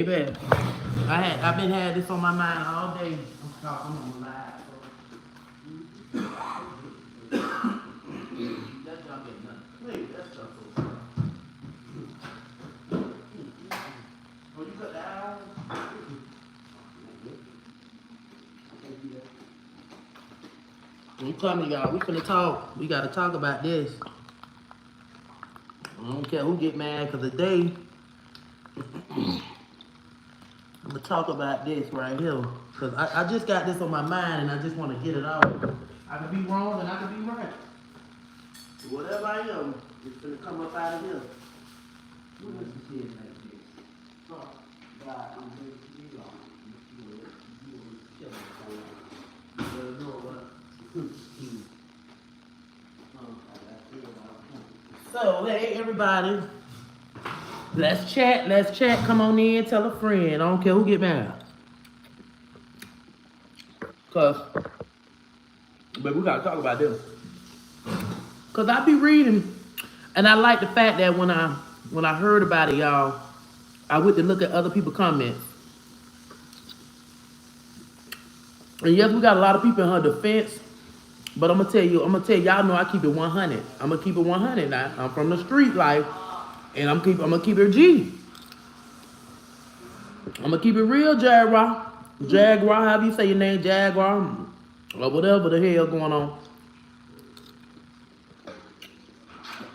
Baby, I've been had this on my mind all day. I'm talking on live. That junk ain't nothing. Wait, that's stuff so far. Oh, you cut that out? I'm coming, y'all. We finna talk. We gotta talk about this. I don't care who get mad, cause today I'm gonna talk about this right here. Cause I just got this on my mind and I just wanna get it out. I could be wrong and I could be right. Whatever I am, it's gonna come up out of here. Who is the kid like this? God, I'm going to be wrong. So, hey everybody. Let's chat, let's chat. Come on in, tell a friend. I don't care who get mad. Cause, but we gotta talk about this. Cause I be reading, and I like the fact that when I heard about it, y'all, I went to look at other people's comments. And yes, we got a lot of people in her defense, but I'm gonna tell y'all know I keep it 100. I'm gonna keep it 100 now. I'm from the street life, and I'm gonna keep it G. I'm gonna keep it real, Jaguar. Jaguar, however you say your name, Jaguar, or whatever the hell going on.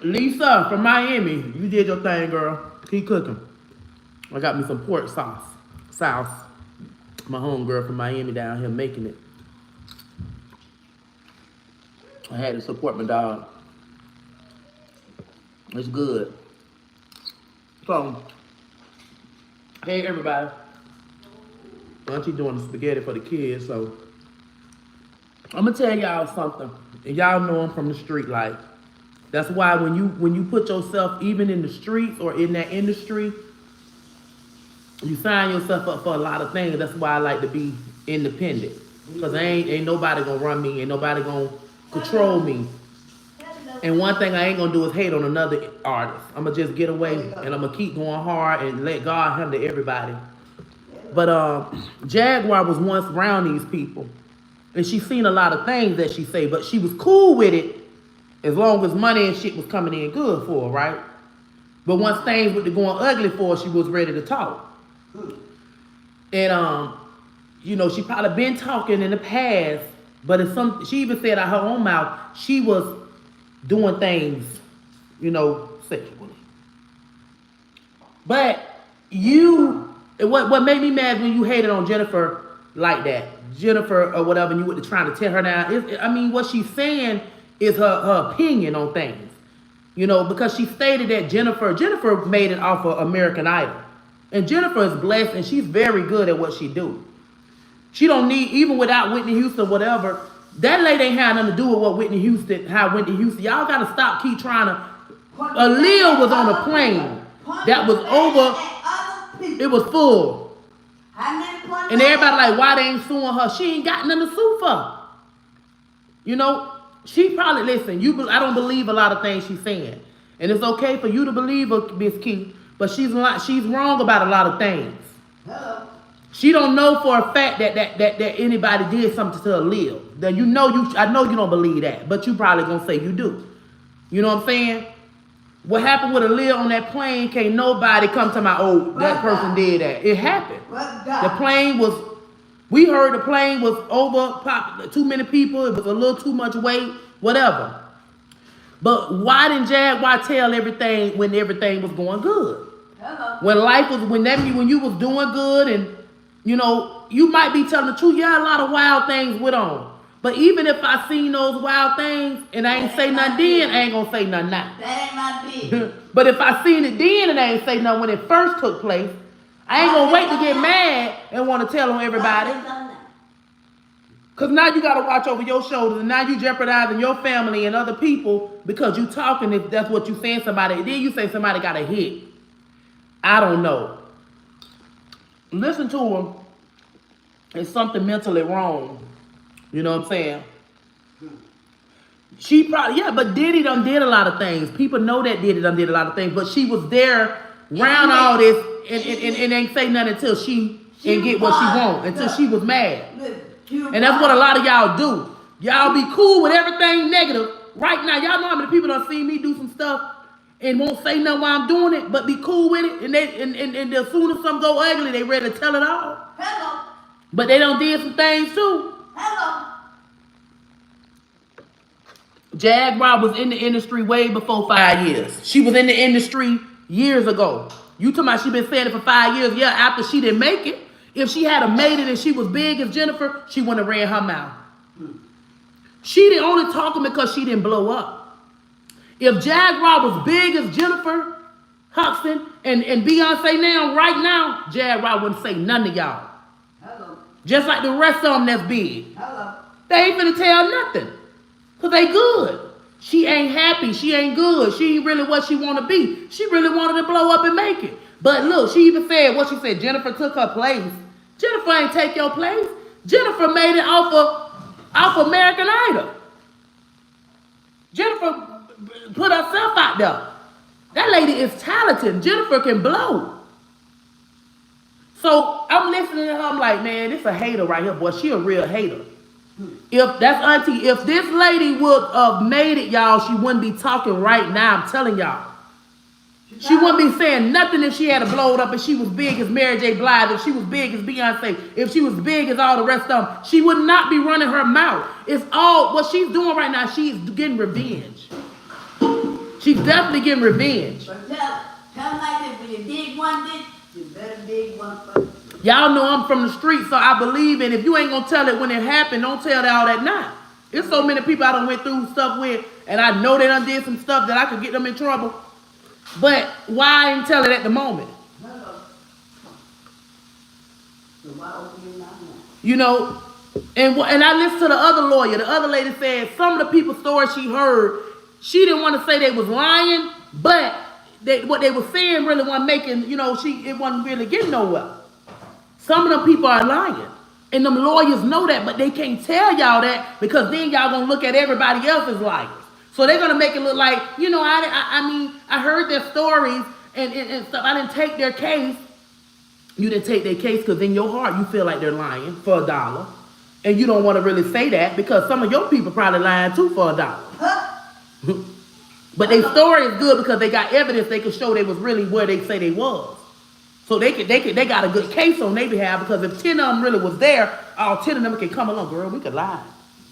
Lisa from Miami, you did your thing, girl. Keep cooking. I got me some pork sauce. My homegirl from Miami down here making it. I had to support my dog. It's good. So, hey everybody. Auntie doing the spaghetti for the kids, so I'm gonna tell y'all something. And y'all know I'm from the street life. That's why when you put yourself even in the streets or in that industry, you sign yourself up for a lot of things. That's why I like to be independent. Because ain't nobody gonna run me, ain't nobody gonna control me. And one thing I ain't gonna do is hate on another artist. I'm gonna just get away and I'm gonna keep going hard and let God handle everybody. But Jaguar was once around these people. And she seen a lot of things that she say, but she was cool with it as long as money and shit was coming in good for her, right? But once things were going ugly for her, she was ready to talk. And you know, she probably been talking in the past, but it's she even said out her own mouth, she was doing things, you know, sexually. But what made me mad when you hated on Jennifer like that, Jennifer or whatever, and you were trying to tear her down. I mean, what she's saying is her opinion on things, you know, because she stated that Jennifer made it off of American Idol, and Jennifer is blessed and she's very good at what she do. She don't need, even without Whitney Houston, whatever. That lady ain't had nothing to do with what Whitney Houston, y'all gotta stop keep trying to. Aaliyah was on a plane that was over, it was full. And everybody like, why they ain't suing her? She ain't got nothing to sue for. You know, she probably, listen, I don't believe a lot of things she's saying. And it's okay for you to believe her, Miss Key, but she's wrong about a lot of things. Hello. She don't know for a fact that anybody did something to Aaliyah. That I know you don't believe that, but you probably gonna say you do. You know what I'm saying? What happened with Aaliyah on that plane, can't nobody come to my, that person did that. It happened. The plane was, we heard the plane was over, too many people, it was a little too much weight, whatever. But why didn't Jaguar tell everything when everything was going good? Hello. When you was doing good and, you know, you might be telling the truth. Yeah, a lot of wild things went on. But even if I seen those wild things and I ain't say nothing then, I ain't gonna say nothing now. That ain't my business. But if I seen it then and I ain't say nothing when it first took place, I ain't gonna wait to get mad and want to tell on everybody. Because now you got to watch over your shoulders, and now you jeopardizing your family and other people because you talking if that's what you saying somebody. Then you say somebody got a hit. I don't know. Listen to him. It's something mentally wrong. You know what I'm saying? She probably, but Diddy done did a lot of things. People know that Diddy done did a lot of things, but she was there around all this and ain't say nothing until she and get what she want, until she was mad. And that's what a lot of y'all do. Y'all be cool with everything negative. Right now, y'all know how many people done seen me do some stuff and won't say nothing while I'm doing it, but be cool with it. And as soon as something go ugly, they ready to tell it all. Hello. But they done did some things too. Hello. Jaguar was in the industry way before 5 years. She was in the industry years ago. You talking about she been saying it for 5 years? Yeah, after she didn't make it. If she had made it and she was big as Jennifer, she wouldn't have ran her mouth. She didn't only talking because she didn't blow up. If Jaguar was big as Jennifer Hudson and Beyonce now, right now, Jaguar wouldn't say none to y'all. Hello. Just like the rest of them that's big. Hello. They ain't finna tell nothing. Because they good. She ain't happy. She ain't good. She ain't really what she want to be. She really wanted to blow up and make it. But look, she even said what she said. Jennifer took her place. Jennifer ain't take your place. Jennifer made it off American Idol. Jennifer put herself out there. That lady is talented. Jennifer can blow. So I'm listening to her. I'm like, man, this a hater right here, boy. She a real hater. If that's auntie, if this lady would have made it, y'all, she wouldn't be talking right now. I'm telling y'all. She wouldn't be saying nothing if she had a blowed up, if she was big as Mary J. Blige, if she was big as Beyonce, if she was big as all the rest of them. She would not be running her mouth. It's all, what she's doing right now, she's getting revenge. She's definitely getting revenge. But tell like this, when you dig one ditch, you better dig one first. Y'all know I'm from the street, so I believe in if you ain't gonna tell it when it happened, don't tell it all that night. There's so many people I done went through stuff with, and I know they done did some stuff that I could get them in trouble. But why I ain't tell it at the moment? Hello. So why open your mouth now? You know, and I listened to the other lawyer. The other lady said some of the people's stories she heard, she didn't want to say they was lying, but what they were saying really wasn't making, you know, it wasn't really getting nowhere. Some of them people are lying. And them lawyers know that, but they can't tell y'all that because then y'all gonna look at everybody else as liars. So they're gonna make it look like, you know, I mean, I heard their stories and stuff. I didn't take their case. You didn't take their case because in your heart you feel like they're lying for $1. And you don't want to really say that because some of your people probably lying too for $1. But their story is good because they got evidence they could show they was really where they say they was. So they got a good case on their behalf because if 10 of them really was there, all 10 of them can come along. Girl, we could lie.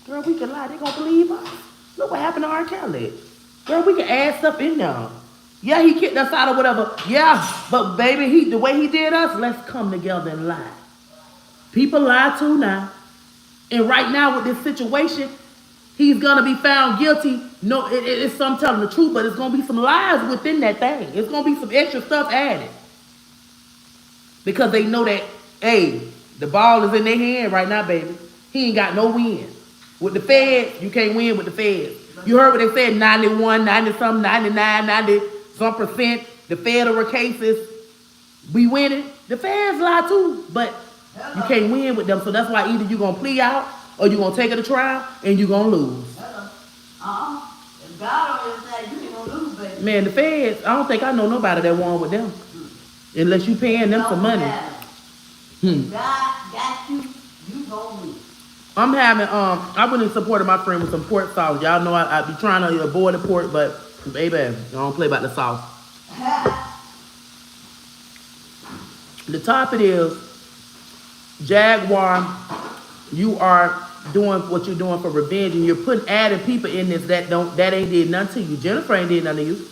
Girl, we could lie. They gonna believe us. Look what happened to R. Kelly. Girl, we can add stuff in there. Yeah, he kicked us out or whatever. Yeah, but baby, the way he did us, let's come together and lie. People lie too now. And right now with this situation, he's gonna be found guilty. No, it's some telling the truth, but it's gonna be some lies within that thing. It's gonna be some extra stuff added. Because they know that, hey, the ball is in their hand right now, baby. He ain't got no win. With the Fed, you can't win with the Fed. You heard what they said, 91, 90-something, 99, 90-some percent. The federal cases, we winning. The Feds lie too, but you can't win with them. So that's why either you're going to plea out or you're going to take it to trial and you're going to lose. If God on your side, you ain't going to lose, baby. Man, the Feds, I don't think I know nobody that won with them. Unless you paying them some money. God got you, you gon' win. I'm having, I really supported my friend with some pork sauce. Y'all know I be trying to avoid the pork, but baby, I don't play about the sauce. The topic is, Jaguar, you are doing what you're doing for revenge, and you're adding people in this that ain't did nothing to you. Jennifer ain't did nothing to you.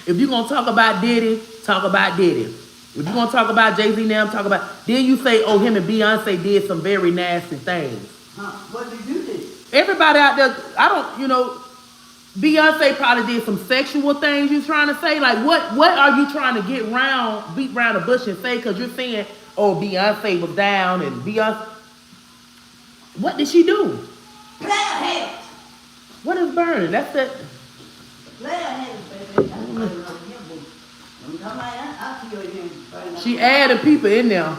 If you're gonna talk about Diddy, talk about Diddy. If you're gonna talk about Jay-Z now, talk about, then you say, oh, him and Beyonce did some very nasty things. What did you do? Everybody out there, Beyonce probably did some sexual things you're trying to say. Like, what are you trying to beat around the bush and say? Because you're saying, oh, Beyonce was down and Beyonce. What did she do? Player haters. What is burning? That's the. Player haters, baby. She added people in there.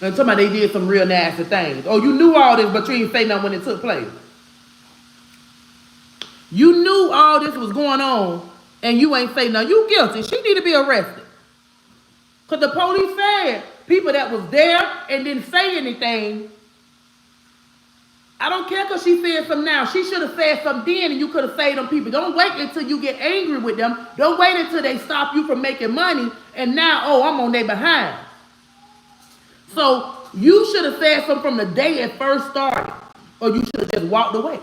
And talking about they did some real nasty things. Oh, you knew all this, but you didn't say nothing when it took place. You knew all this was going on, and you ain't say nothing. You guilty. She need to be arrested. Because the police said people that was there and didn't say anything. I don't care because she said something now. She should have said something then and you could have saved them people. Don't wait until you get angry with them. Don't wait until they stop you from making money and now, oh, I'm on their behind. So you should have said something from the day it first started. Or you should have just walked away.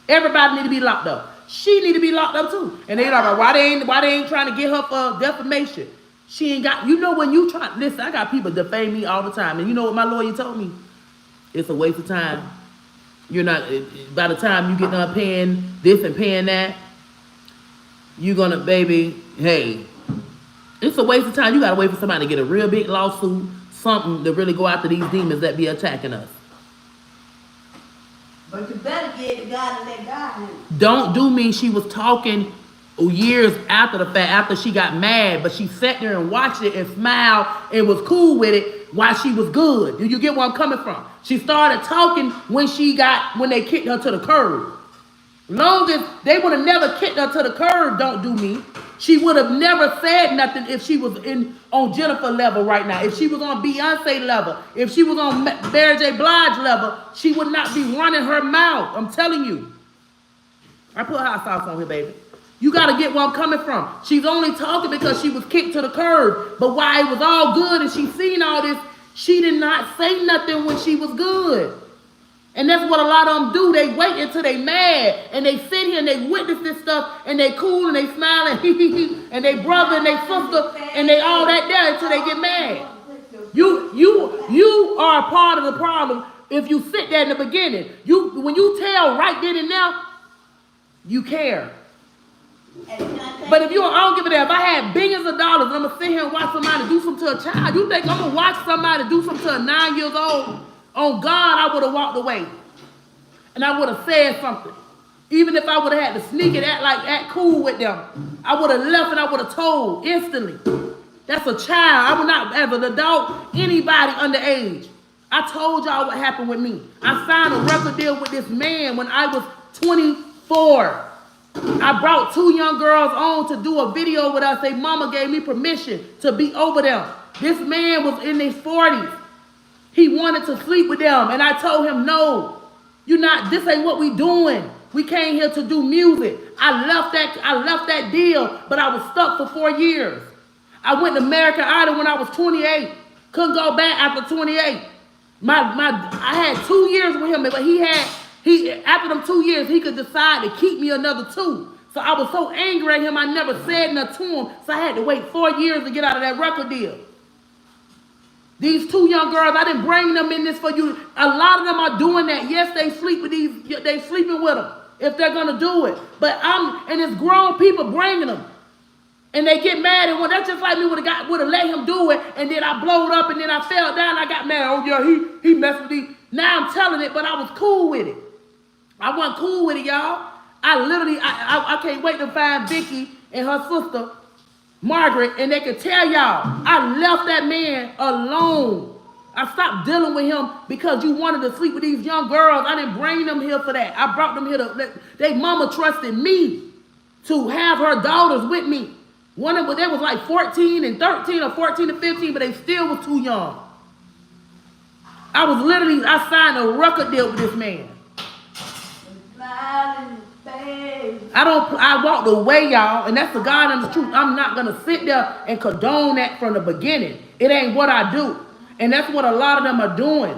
Everybody need to be locked up. She need to be locked up too. And they like, why they ain't trying to get her for defamation? She ain't got, you know when you try, listen, I got people defame me all the time. And you know what my lawyer told me? It's a waste of time. You're not, by the time you get done paying this and paying that, you're gonna, baby, hey, it's a waste of time. You gotta wait for somebody to get a real big lawsuit, something to really go after these demons that be attacking us. But you better get the God and let God handle it. Don't do me. She was talking years after the fact, after she got mad, but she sat there and watched it and smiled and was cool with it while she was good. Do you get where I'm coming from? She started talking when they kicked her to the curb. Long as they would have never kicked her to the curb, don't do me. She would have never said nothing if she was on Jennifer level right now. If she was on Beyonce level, if she was on Mary J. Blige level, she would not be running her mouth. I'm telling you. I put hot sauce on here, baby. You got to get where I'm coming from. She's only talking because she was kicked to the curb. But while it was all good and she seen all this, she did not say nothing when she was good. And that's what a lot of them do. They wait until they mad and they sit here and they witness this stuff and they cool and they smile and and they brother and they sister and they all that there until they get mad. You are a part of the problem if you sit there in the beginning. When you tell right then and now, you care. But if I don't give a damn, if I had billions of dollars and I'm gonna sit here and watch somebody do something to a child, you think I'm gonna watch somebody do something to a 9 years old? On God, I would have walked away. And I would have said something. Even if I would have had to sneak and act cool with them. I would have left and I would have told instantly. That's a child. I would not, as an adult, anybody underage. I told y'all what happened with me. I signed a record deal with this man when I was 24. I brought 2 young girls on to do a video with us. Their mama gave me permission to be over them. This man was in his 40s. He wanted to sleep with them. And I told him, no, this ain't what we doing. We came here to do music. I left that deal, but I was stuck for 4 years. I went to American Idol when I was 28. Couldn't go back after 28. I had 2 years with him, but after them 2 years, he could decide to keep me another 2. So I was so angry at him, I never said nothing to him. So I had to wait 4 years to get out of that record deal. These 2 young girls, I didn't bring them in this for you. A lot of them are doing that. Yes, they sleeping with them if they're gonna do it. But and it's grown people bringing them, and they get mad. And that's just like me would have let him do it, and then I blowed up, and then I fell down. I got mad. Oh yeah, he messed with me. Now I'm telling it, but I was cool with it. I wasn't cool with it, y'all. I can't wait to find Vicky and her sister Margaret, and they could tell y'all, I left that man alone. I stopped dealing with him because you wanted to sleep with these young girls. I didn't bring them here for that. I brought them here they mama trusted me to have her daughters with me. One of them, they was like 14 and 13 or 14 and 15, but they still was too young. I signed a record deal with this man. I walked away, y'all, and that's the God and the truth. I'm not going to sit there and condone that from the beginning. It ain't what I do. And that's what a lot of them are doing.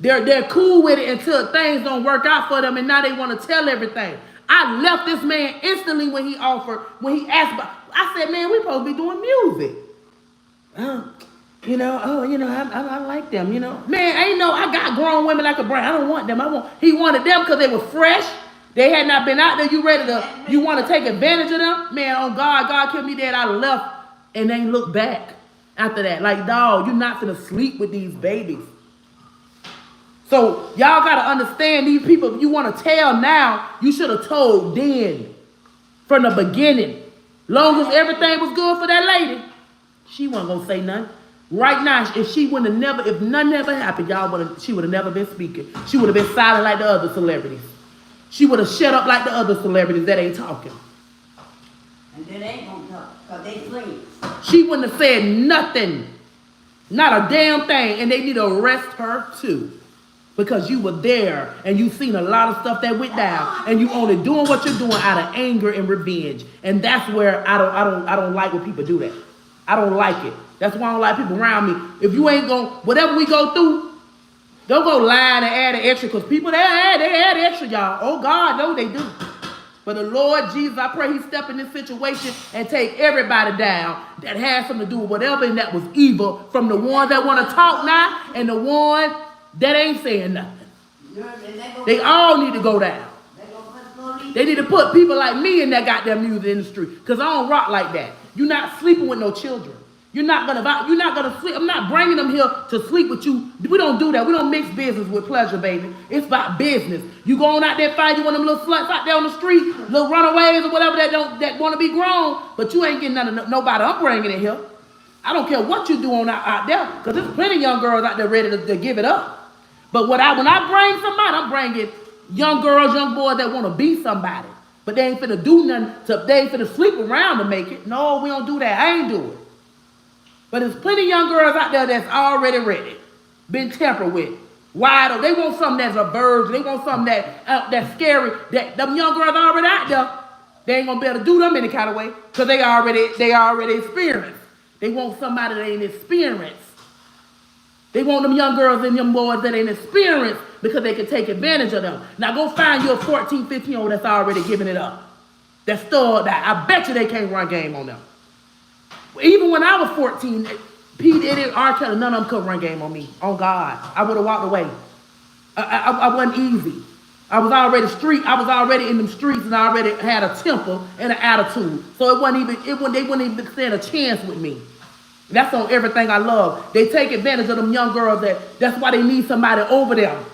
They're cool with it until things don't work out for them, and now they want to tell everything. I left this man instantly when he asked about, I said, man, we supposed to be doing music. I like them, Man, I got grown women like a brand. I don't want them. He wanted them because they were fresh. They had not been out there. You want to take advantage of them? Man, on God kept me dead. I left and ain't looked back after that. Like, dog, you're not going to sleep with these babies. So y'all got to understand these people, if you want to tell now, you should have told then from the beginning. Long as everything was good for that lady, she wasn't going to say nothing. Right now, if nothing ever happened, she would have never been speaking. She would have been silent like the other celebrities. She would have shut up like the other celebrities that ain't talking. And then they ain't gonna talk, because they friends. She wouldn't have said nothing. Not a damn thing. And they need to arrest her too. Because you were there and you seen a lot of stuff that went down. And you only doing what you're doing out of anger and revenge. And that's where I don't like when people do that. I don't like it. That's why I don't like people around me. If you ain't gonna, whatever we go through, don't go lying and add an extra, because people, they add extra, y'all. Oh, God, no, they do. But the Lord Jesus, I pray he step in this situation and take everybody down that has something to do with whatever and that was evil, from the ones that want to talk now and the ones that ain't saying nothing. They all need to go down. They need to put people like me in that goddamn music industry, because I don't rock like that. You're not sleeping with no children. You're not gonna sleep. I'm not bringing them here to sleep with you. We don't do that. We don't mix business with pleasure, baby. It's about business. You going out there fighting one of them little sluts out there on the street, little runaways or whatever that want to be grown, but you ain't getting none of nobody. I'm bringing it here. I don't care what you doing out there, because there's plenty of young girls out there ready to give it up. But when I bring somebody, I'm bringing young girls, young boys that want to be somebody, but they ain't finna do nothing. They ain't finna sleep around to make it. No, we don't do that. I ain't do it. But there's plenty of young girls out there that's already ready, been tampered with, wide open. They want something that's a virgin. They want something that's scary. That them young girls already out there, they ain't gonna be able to do them any kind of way, because they already experienced. They want somebody that ain't experienced. They want them young girls and them boys that ain't experienced, because they can take advantage of them. Now go find your 14, 15-year-old that's already giving it up. That's still that. I bet you they can't run game on them. Even when I was 14, Pete, Eddie, R. Kelly, none of them could run game on me. On God, I would have walked away. I wasn't easy. I was already in them streets, and I already had a temper and an attitude. So they wouldn't even stand a chance with me. That's on everything I love. They take advantage of them young girls. That's why they need somebody over them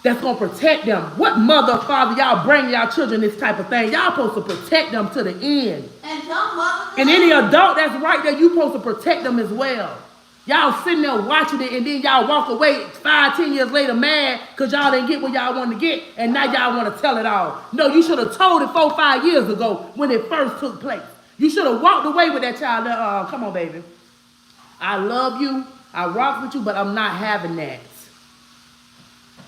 that's gonna protect them. What mother, father, y'all bring y'all children this type of thing? Y'all supposed to protect them to the end. And any adult that's right there, you supposed to protect them as well. Y'all sitting there watching it, and then y'all walk away 5, 10 years later mad because y'all didn't get what y'all wanted to get, and now y'all want to tell it all. No, you should have told it 4, 5 years ago when it first took place. You should have walked away with that child. Come on, baby. I love you. I rock with you, but I'm not having that.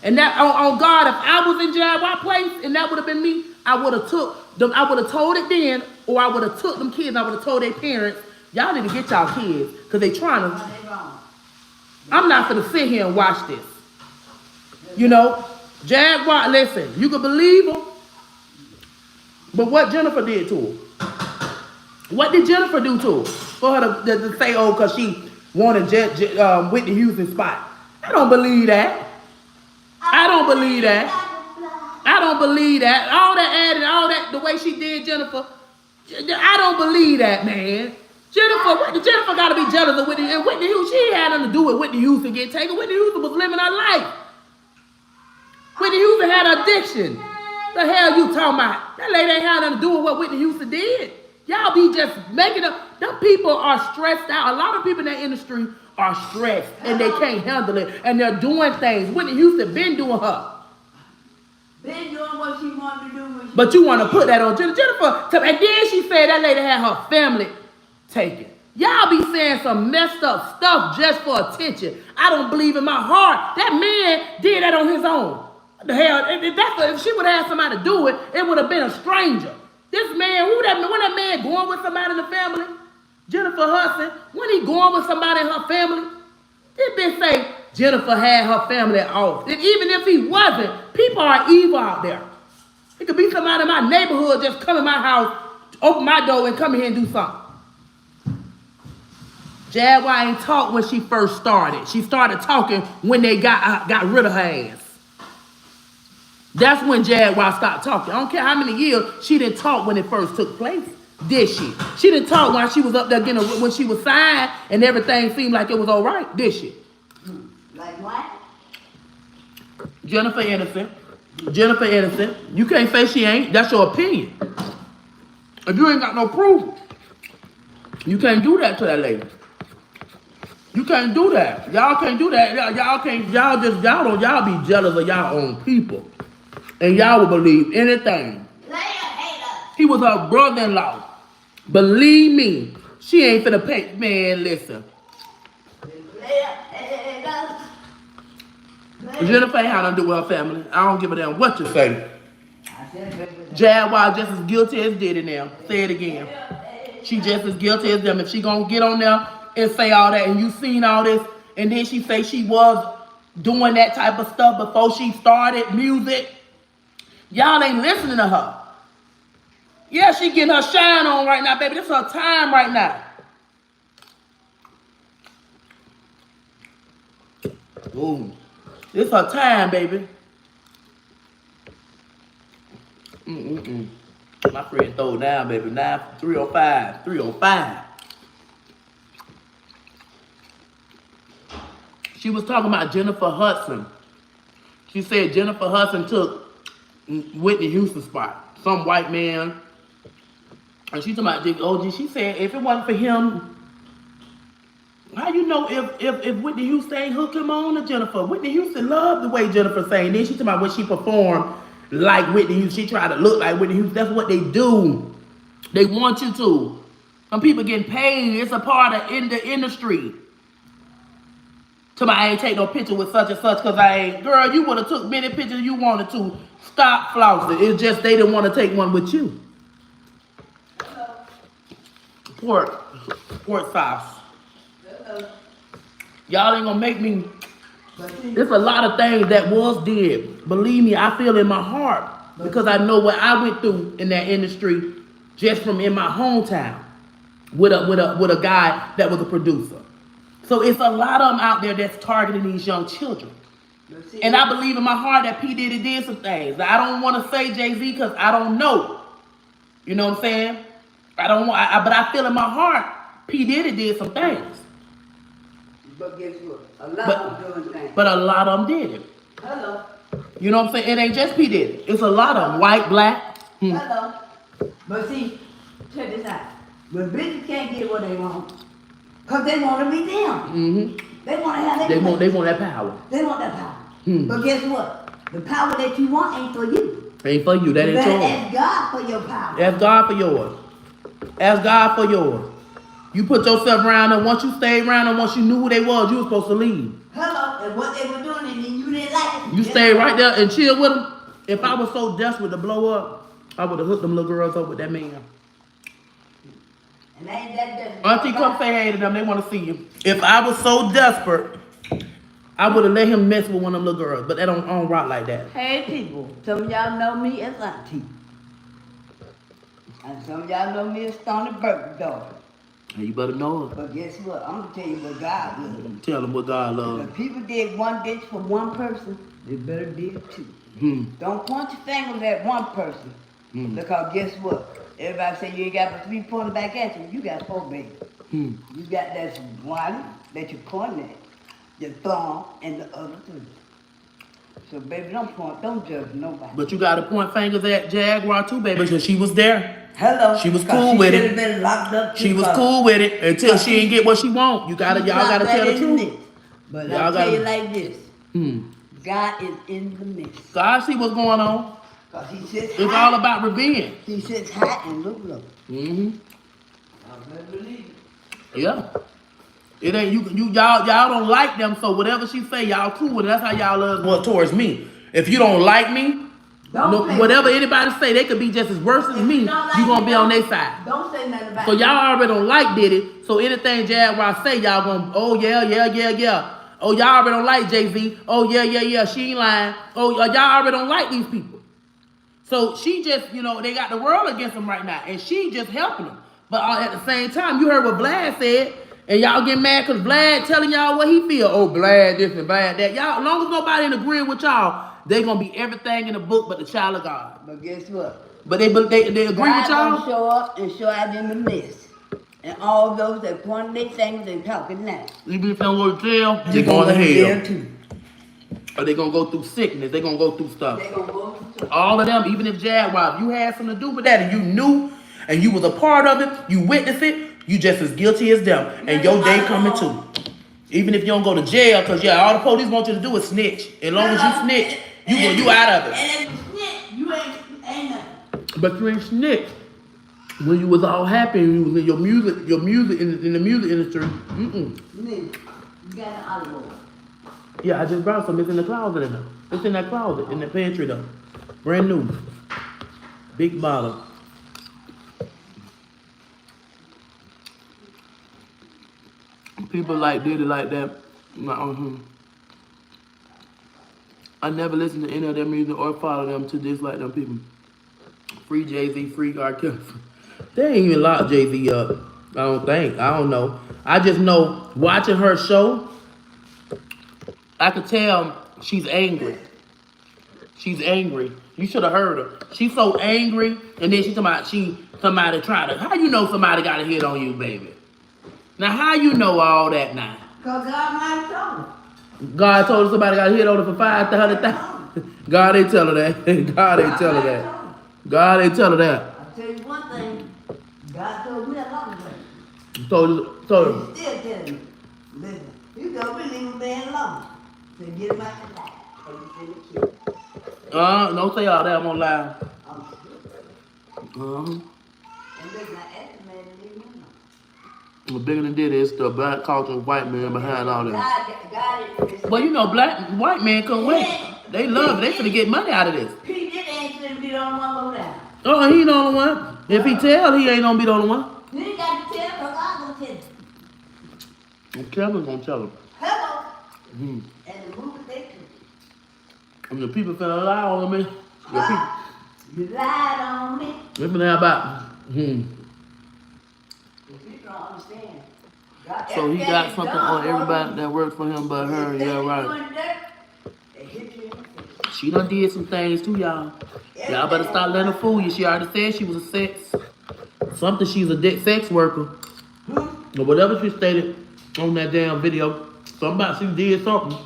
And that on God, if I was in Jaquar place and that would have been me, I would have told it then, or I would have took them kids. I would have told their parents, y'all need to get y'all kids, because they trying to. I'm not gonna sit here and watch this. You know, Jaquar, listen, you can believe him, but what Jennifer did to her? What did Jennifer do to her? For her to say, oh, because she wanted Whitney Houston's spot. I don't believe that. I don't believe that. I don't believe that. All that added, all that, the way she did Jennifer, I don't believe that, man. Jennifer got to be jealous of Whitney. And Whitney Houston, she had nothing to do with Whitney Houston getting taken. Whitney Houston was living her life. Whitney Houston had addiction. The hell you talking about? That lady ain't had nothing to do with what Whitney Houston did. Y'all be just making up. Them people are stressed out. A lot of people in that industry are stressed, and they can't handle it, and they're doing things. Whitney Houston been doing her. Been doing what she wanted to do. But you want to put that on Jennifer. And then she said that lady had her family taken. Y'all be saying some messed up stuff just for attention. I don't believe in my heart that man did that on his own. What the hell? If she would have had somebody to do it, it would have been a stranger. This man, when that man going with somebody in the family, Jennifer Hudson, when he going with somebody in her family, this bitch say Jennifer had her family off. And even if he wasn't, people are evil out there. It could be somebody in my neighborhood just come in my house, open my door, and come in here and do something. Jaquar ain't talked when she first started. She started talking when they got rid of her ass. That's when Jaquar stopped talking. I don't care how many years she didn't talk when it first took place. Did she? She didn't talk when she was up there when she was signed and everything seemed like it was all right. Did she? Like what? Jennifer innocent. Jennifer innocent. You can't say she ain't. That's your opinion. If you ain't got no proof, you can't do that to that lady. You can't do that. Y'all can't do that. Y'all be jealous of y'all own people. And y'all will believe anything. He was her brother-in-law. Believe me, she ain't finna pay. Man, listen. Jennifer ain't how to do with her family. I don't give a damn what you say. Jaguar just as guilty as Diddy now. Say it again. She just as guilty as them. If she gonna get on there and say all that, and you seen all this, and then she say she was doing that type of stuff before she started music, y'all ain't listening to her. Yeah, she getting her shine on right now, baby. This is her time right now. Ooh, this her time, baby. My friend throw down, baby. 305. 305. She was talking about Jennifer Hudson. She said Jennifer Hudson took Whitney Houston's spot. Some white man. And she talking about Dick OG. She said if it wasn't for him, how you know if Whitney Houston ain't hooked him on to Jennifer? Whitney Houston loved the way Jennifer sang. Then she talking about when she performed like Whitney Houston. She tried to look like Whitney Houston. That's what they do. They want you to. Some people getting paid. It's a part of in the industry. I ain't take no picture with such and such because I ain't. Girl, you would have took many pictures you wanted to. Stop flousing. It's just they didn't want to take one with you. Pork sauce. Y'all ain't gonna make me. There's a lot of things that was did. Believe me, I feel in my heart because I know what I went through in that industry just from in my hometown with a guy that was a producer. So it's a lot of them out there that's targeting these young children. And I believe in my heart that P. Diddy did some things. I don't want to say Jay-Z because I don't know. You know what I'm saying? But I feel in my heart P. Diddy did some things. But guess what? A lot of them doing things. But a lot of them did it. Hello. You know what I'm saying? It ain't just P. Diddy. It's a lot of them. White, black. Hello. But see, check this out. When bitches can't get what they want, because they want to be them. They want to have that. They want that power. They want that power. But guess what? The power that you want ain't for you. Ain't for you. That ain't yours. Ask God for your power. Ask God for yours. Ask God for yours. You put yourself around them. Once you stayed around them, once you knew who they was, you was supposed to leave. Hello. And what they were doing, and then you didn't like it. You stayed right there and chill with them. If I was so desperate to blow up, I would have hooked them little girls up with that man. And ain't that Auntie, come say hey to them. They want to see you. If I was so desperate, I would have let him mess with one of them little girls. But they don't rock like that. Hey, people. Some of y'all know me as Auntie. And some of y'all know me as Stony Burke's daughter. Hey, you better know her. But guess what? I'm going to tell you what God loves. Tell them what God If loves. people did one ditch for one person, they better did two. Don't point your fingers at one person. Because guess what? Everybody say you ain't got but 3 pointing back at you. You got 4, baby. You got that one that you pointing at, your thumb, and the other 3. So baby, don't judge nobody. But you got to point fingers at Jaguar too, baby, because she was there. Hello. She was cool with it. Been locked up She was cool with it until she didn't get what she want. Y'all gotta tell the truth. But I'll tell you like this. God is in the midst. God see what's going on. Cause he sits It's high. all about revenge. He sits high and look low. I better believe it. Yeah. It ain't y'all don't like them, so whatever she say, y'all cool with it. That's how y'all love towards me. If you don't like me, whatever anybody say, they could be just as worse as me. You gonna be on their side. Don't say nothing about So y'all already don't like Diddy. So anything Jaguar say, y'all gonna, oh yeah. Oh, y'all already don't like Jay-Z. Oh yeah. She ain't lying. Oh, y'all already don't like these people. So she just, they got the world against them right now, and she just helping them. But at the same time, you heard what Vlad said, and y'all get mad because Vlad telling y'all what he feel. Oh, Vlad this and Vlad that. Y'all, as long as nobody in agreement with y'all, they gonna be everything in the book but the child of God. But guess what? But they agree with y'all. God show up and show out in the midst. And all those that point their fingers and talking now. Even if they don't go to jail, they going to hell too. Or they gonna go through sickness. They gonna go through stuff. They gonna go through. All of them, even if Jaguar, if you had something to do with that and you knew and you was a part of it, you witnessed it, you just as guilty as them. And your day coming too. Even if you don't go to jail, because all the police want you to do is snitch. As long as you snitch, you out of it. And if you snitch, you ain't nothing. But you ain't snitch. When you was all happy and you was in your music in the music industry. Nigga, you got an olive oil. Yeah, I just brought some. It's in the closet in there. It's in that closet, in the pantry though. Brand new. Big bottle. People like did it like that. I never listened to any of their music or follow them to dislike them people. Free Jay-Z, free R. Kelly. They ain't even locked Jay-Z up. I don't think. I don't know. I just know watching her show, I could tell she's angry. She's angry. You should have heard her. She's so angry, and then she somebody trying to. How you know somebody got a hit on you, baby? Now how you know all that now? Cause God might have told her. God told her somebody got a hit on her for 500,000. God ain't tell her that. God ain't tell her that. God ain't tell her that. I'll tell you one thing. God told me a lot of things. Told He's still telling me. Listen, you don't believe a man alone. So get him out the life. And you finna kill him. Don't say all that. I'm on live. I'm sure. And And listen, I asked the man to leave me alone. the bigger than did is the black culture, white man behind all that. God is. Well, you know, white man couldn't wait. They love it. They finna get money out of this. He did ain't be the only one go down. Oh, he ain't the only one. If he tell, he ain't gonna be the only one. You ain't got to tell because I'm gonna tell you. And Kevin's gonna tell him. Hello. Mm-hmm. And the movie they took. And the people finna lie on me. You lied on me. They finna have about. If you don't understand. God, So he got everything something is on done everybody for that worked for him but her. you. If Yeah, they right. doing dirt, they hit you in the face. She done did some things too, y'all. Y'all better stop letting her fool you. She already said she was a something. She's a sex worker. Or whatever she stated on that damn video. Somebody, she did something.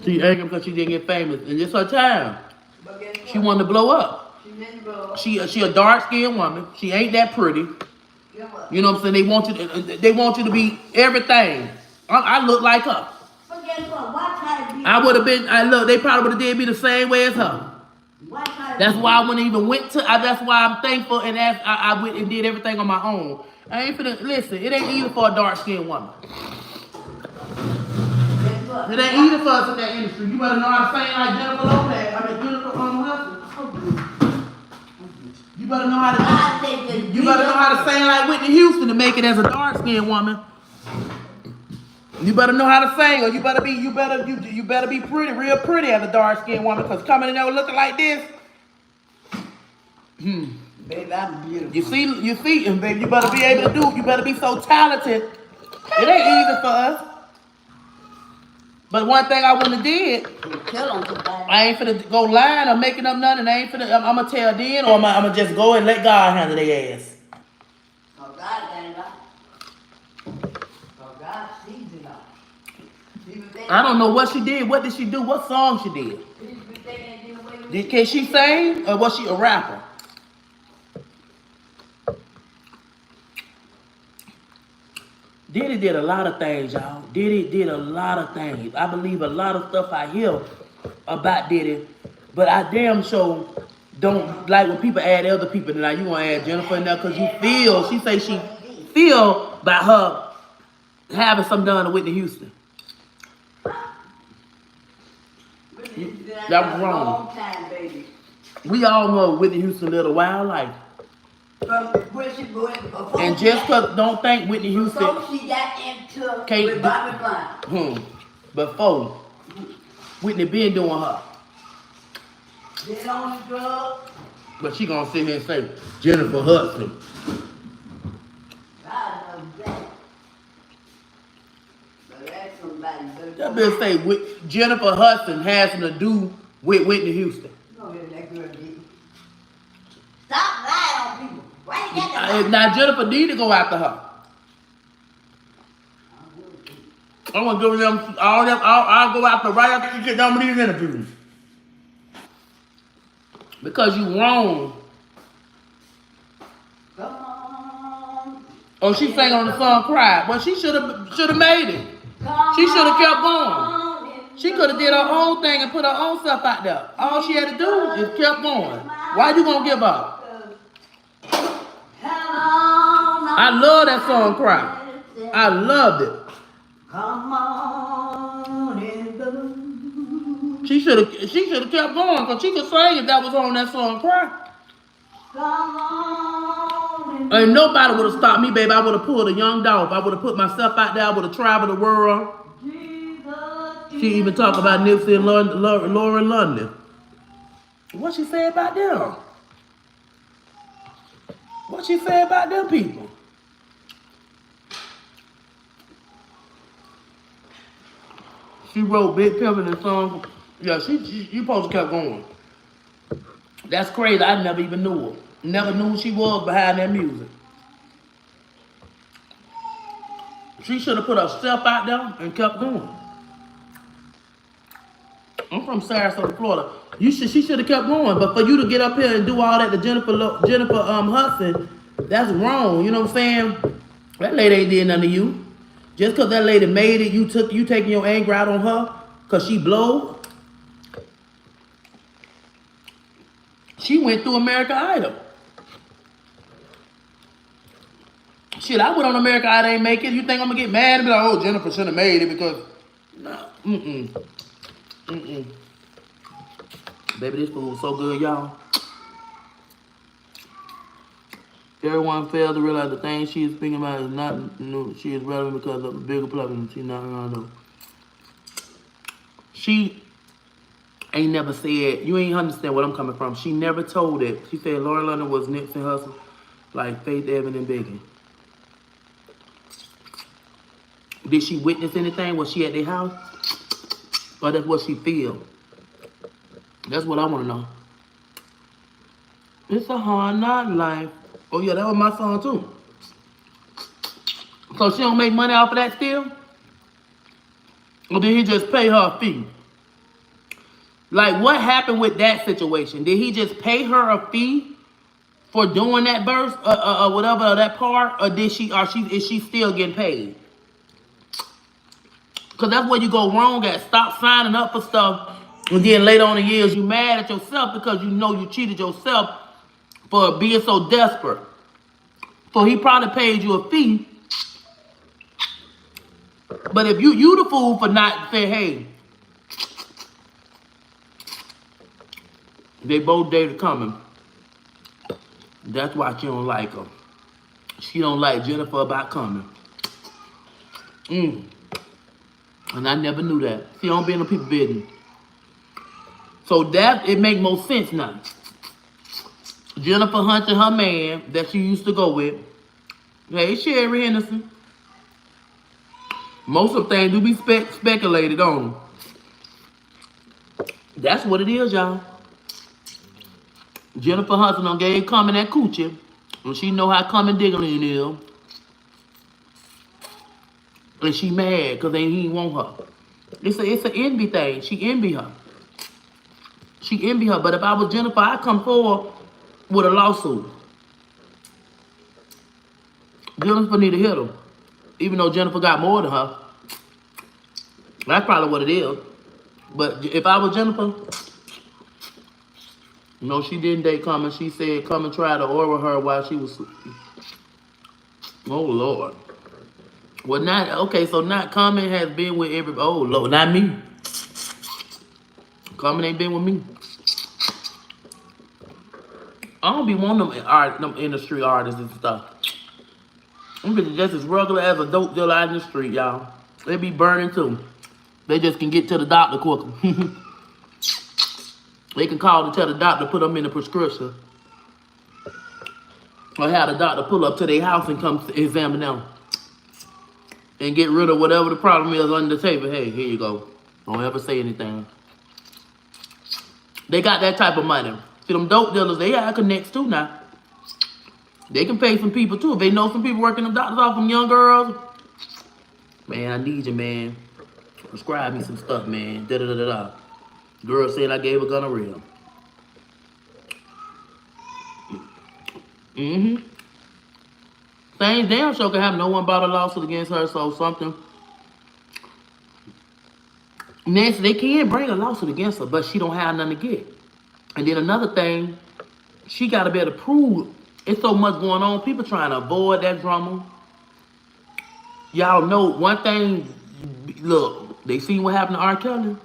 She angry because she didn't get famous. And it's her time. But guess She what? wanted to blow up. She didn't blow up. She a dark-skinned woman. She ain't that pretty. Guess what? You know what I'm saying? They want you to be everything. I look like her. But guess what? Why try to be? I would have been, they probably would have did me the same way as her. Why try to That's be? why I wouldn't even went to, that's why I'm thankful and I went and did everything on my own. I ain't finna, listen, it ain't easy for a dark-skinned woman. Guess what? It ain't easy for us in that industry. You better know how to sing like Jennifer Lopez. I mean, Jennifer Hudson. You better know how God to, said that you better know how to sing like Whitney Houston to make it as a dark-skinned woman. You better know how to sing, or you better be pretty, real pretty as a dark-skinned woman. Cause coming in there looking like this, Baby, I'm beautiful. you see, and baby, you better be able to do. You better be so talented. It ain't easy for us. But one thing I wouldn't have did, Tell them something. I ain't finna go lying or making up nothing. I ain't finna. I'm gonna tell then, or I'm gonna just go and let God handle their ass. Oh, God ain't got it. Oh, God sees it all. People think- I don't know what she did. What did she do? What song she did? people think they get away with it. Can she sing, or was she a rapper? Diddy did a lot of things, y'all. Diddy did a lot of things. I believe a lot of stuff I hear about Diddy, but I damn sure don't like when people add other people. Now you want to add Jennifer in there because you feel, she say she feel about her having something done to Whitney Houston. That was wrong. Long time, baby. We all know Whitney Houston lived a wild life. From where she going, before And she just got- because, don't think Whitney Houston, before she got into Can't with do- Bobby Brown. before, Whitney been doing her. Then on the drugs. But she gonna sit here and say, Jennifer Hudson. God knows that. But that's somebody. That bitch say Jennifer Hudson has something to do with Whitney Houston. You don't get that girl deep. Stop lying on people. Why you got that? Now Jennifer need to go after her. I'm gonna give them all them. I'll go after right after you get done with these interviews. Because you wrong. Come on. Oh, she sang on the song "Cry," but she should have made it. She should have kept going. She could have did her own thing and put her own stuff out there. All she had to do is kept going. Why you gonna give up? I love that song, Cry. I loved it. Come on in the She should have kept going, because she could sing if that was on that song, Cry. come on in Ain't nobody would have stopped me, baby. I would have pulled a young dog. I would have put myself out there. I would have traveled the world. She even talked about Nipsey and Lauren London. What she say about them? What she say about them people? She wrote Big Pimpin' and song. Yeah, you supposed to keep going. That's crazy. I never even knew her. Never knew who she was behind that music. She should have put herself out there and kept going. I'm from Sarasota, Florida. She should have kept going. But for you to get up here and do all that to Jennifer Hudson, that's wrong. You know what I'm saying? That lady ain't did nothing to you. Just because that lady made it, you taking your anger out on her because she blowed. She went through American Idol. Shit, I went on American Idol, ain't make it. You think I'm gonna get mad and be like, oh, Jennifer should have made it because no, Baby, this food was so good, y'all. Everyone failed to realize the thing she is speaking about is not new. She is relevant because of a bigger problem. She's not around though. She ain't never said, you ain't understand where I'm coming from. She never told it. She said Lauren London was Nipsey Hussle, like Faith Evans and Biggie. Did she witness anything? Was she at their house? Or that's what she feel? That's what I want to know. It's a hard knock life. Oh yeah, that was my song too. So she don't make money off of that still? Or did he just pay her a fee? Like, what happened with that situation? Did he just pay her a fee for doing that verse or whatever, that part? Or is she still getting paid? Because that's where you go wrong at. Stop signing up for stuff. And then later on in years, you mad at yourself because you know you cheated yourself for being so desperate. So he probably paid you a fee. But if you the fool for not saying, hey, they both dated coming. That's why she don't like her. She don't like Jennifer about coming. And I never knew that. She don't be in the people business. So that, it make more sense now. Jennifer hunting her man that she used to go with. Hey, Sherry Henderson. Most of the things do be speculated on. That's what it is, y'all. Jennifer Hudson done gave Common that coochie. And she know how Common digging it is. And she mad because he ain't want her. It's an envy thing. She envy her. She envy her. But if I was Jennifer, I'd come forward with a lawsuit. Jennifer need to hit him. Even though Jennifer got more than her. That's probably what it is. But if I was Jennifer, no, she didn't date Common. She said Common tried to oral her while she was sleeping. Oh, Lord. Well, not, okay, so not Common has been with everybody. Oh, Lord, not me. Common ain't been with me. I don't be wanting them industry artists and stuff. I'm just as regular as a dope dealer out in the street, y'all. They be burning too. They just can get to the doctor quicker. They can call to tell the doctor to put them in a prescription. Or have the doctor pull up to their house and come examine them. And get rid of whatever the problem is under the table. Hey, here you go. Don't ever say anything. They got that type of money. See, them dope dealers, they have connects too now. They can pay some people too. If they know some people working them doctors off, them young girls. Man, I need you, man. Prescribe me some stuff, man. Da-da-da-da-da. Girl said I gave her gonorrhea. Same damn show can have no one brought a lawsuit against her, so something. Next, they can bring a lawsuit against her, but she don't have nothing to get. And then another thing, she got to be able to prove It's so much going on. People trying to avoid that drama. Y'all know one thing. Look, they see what happened to R. Kelly.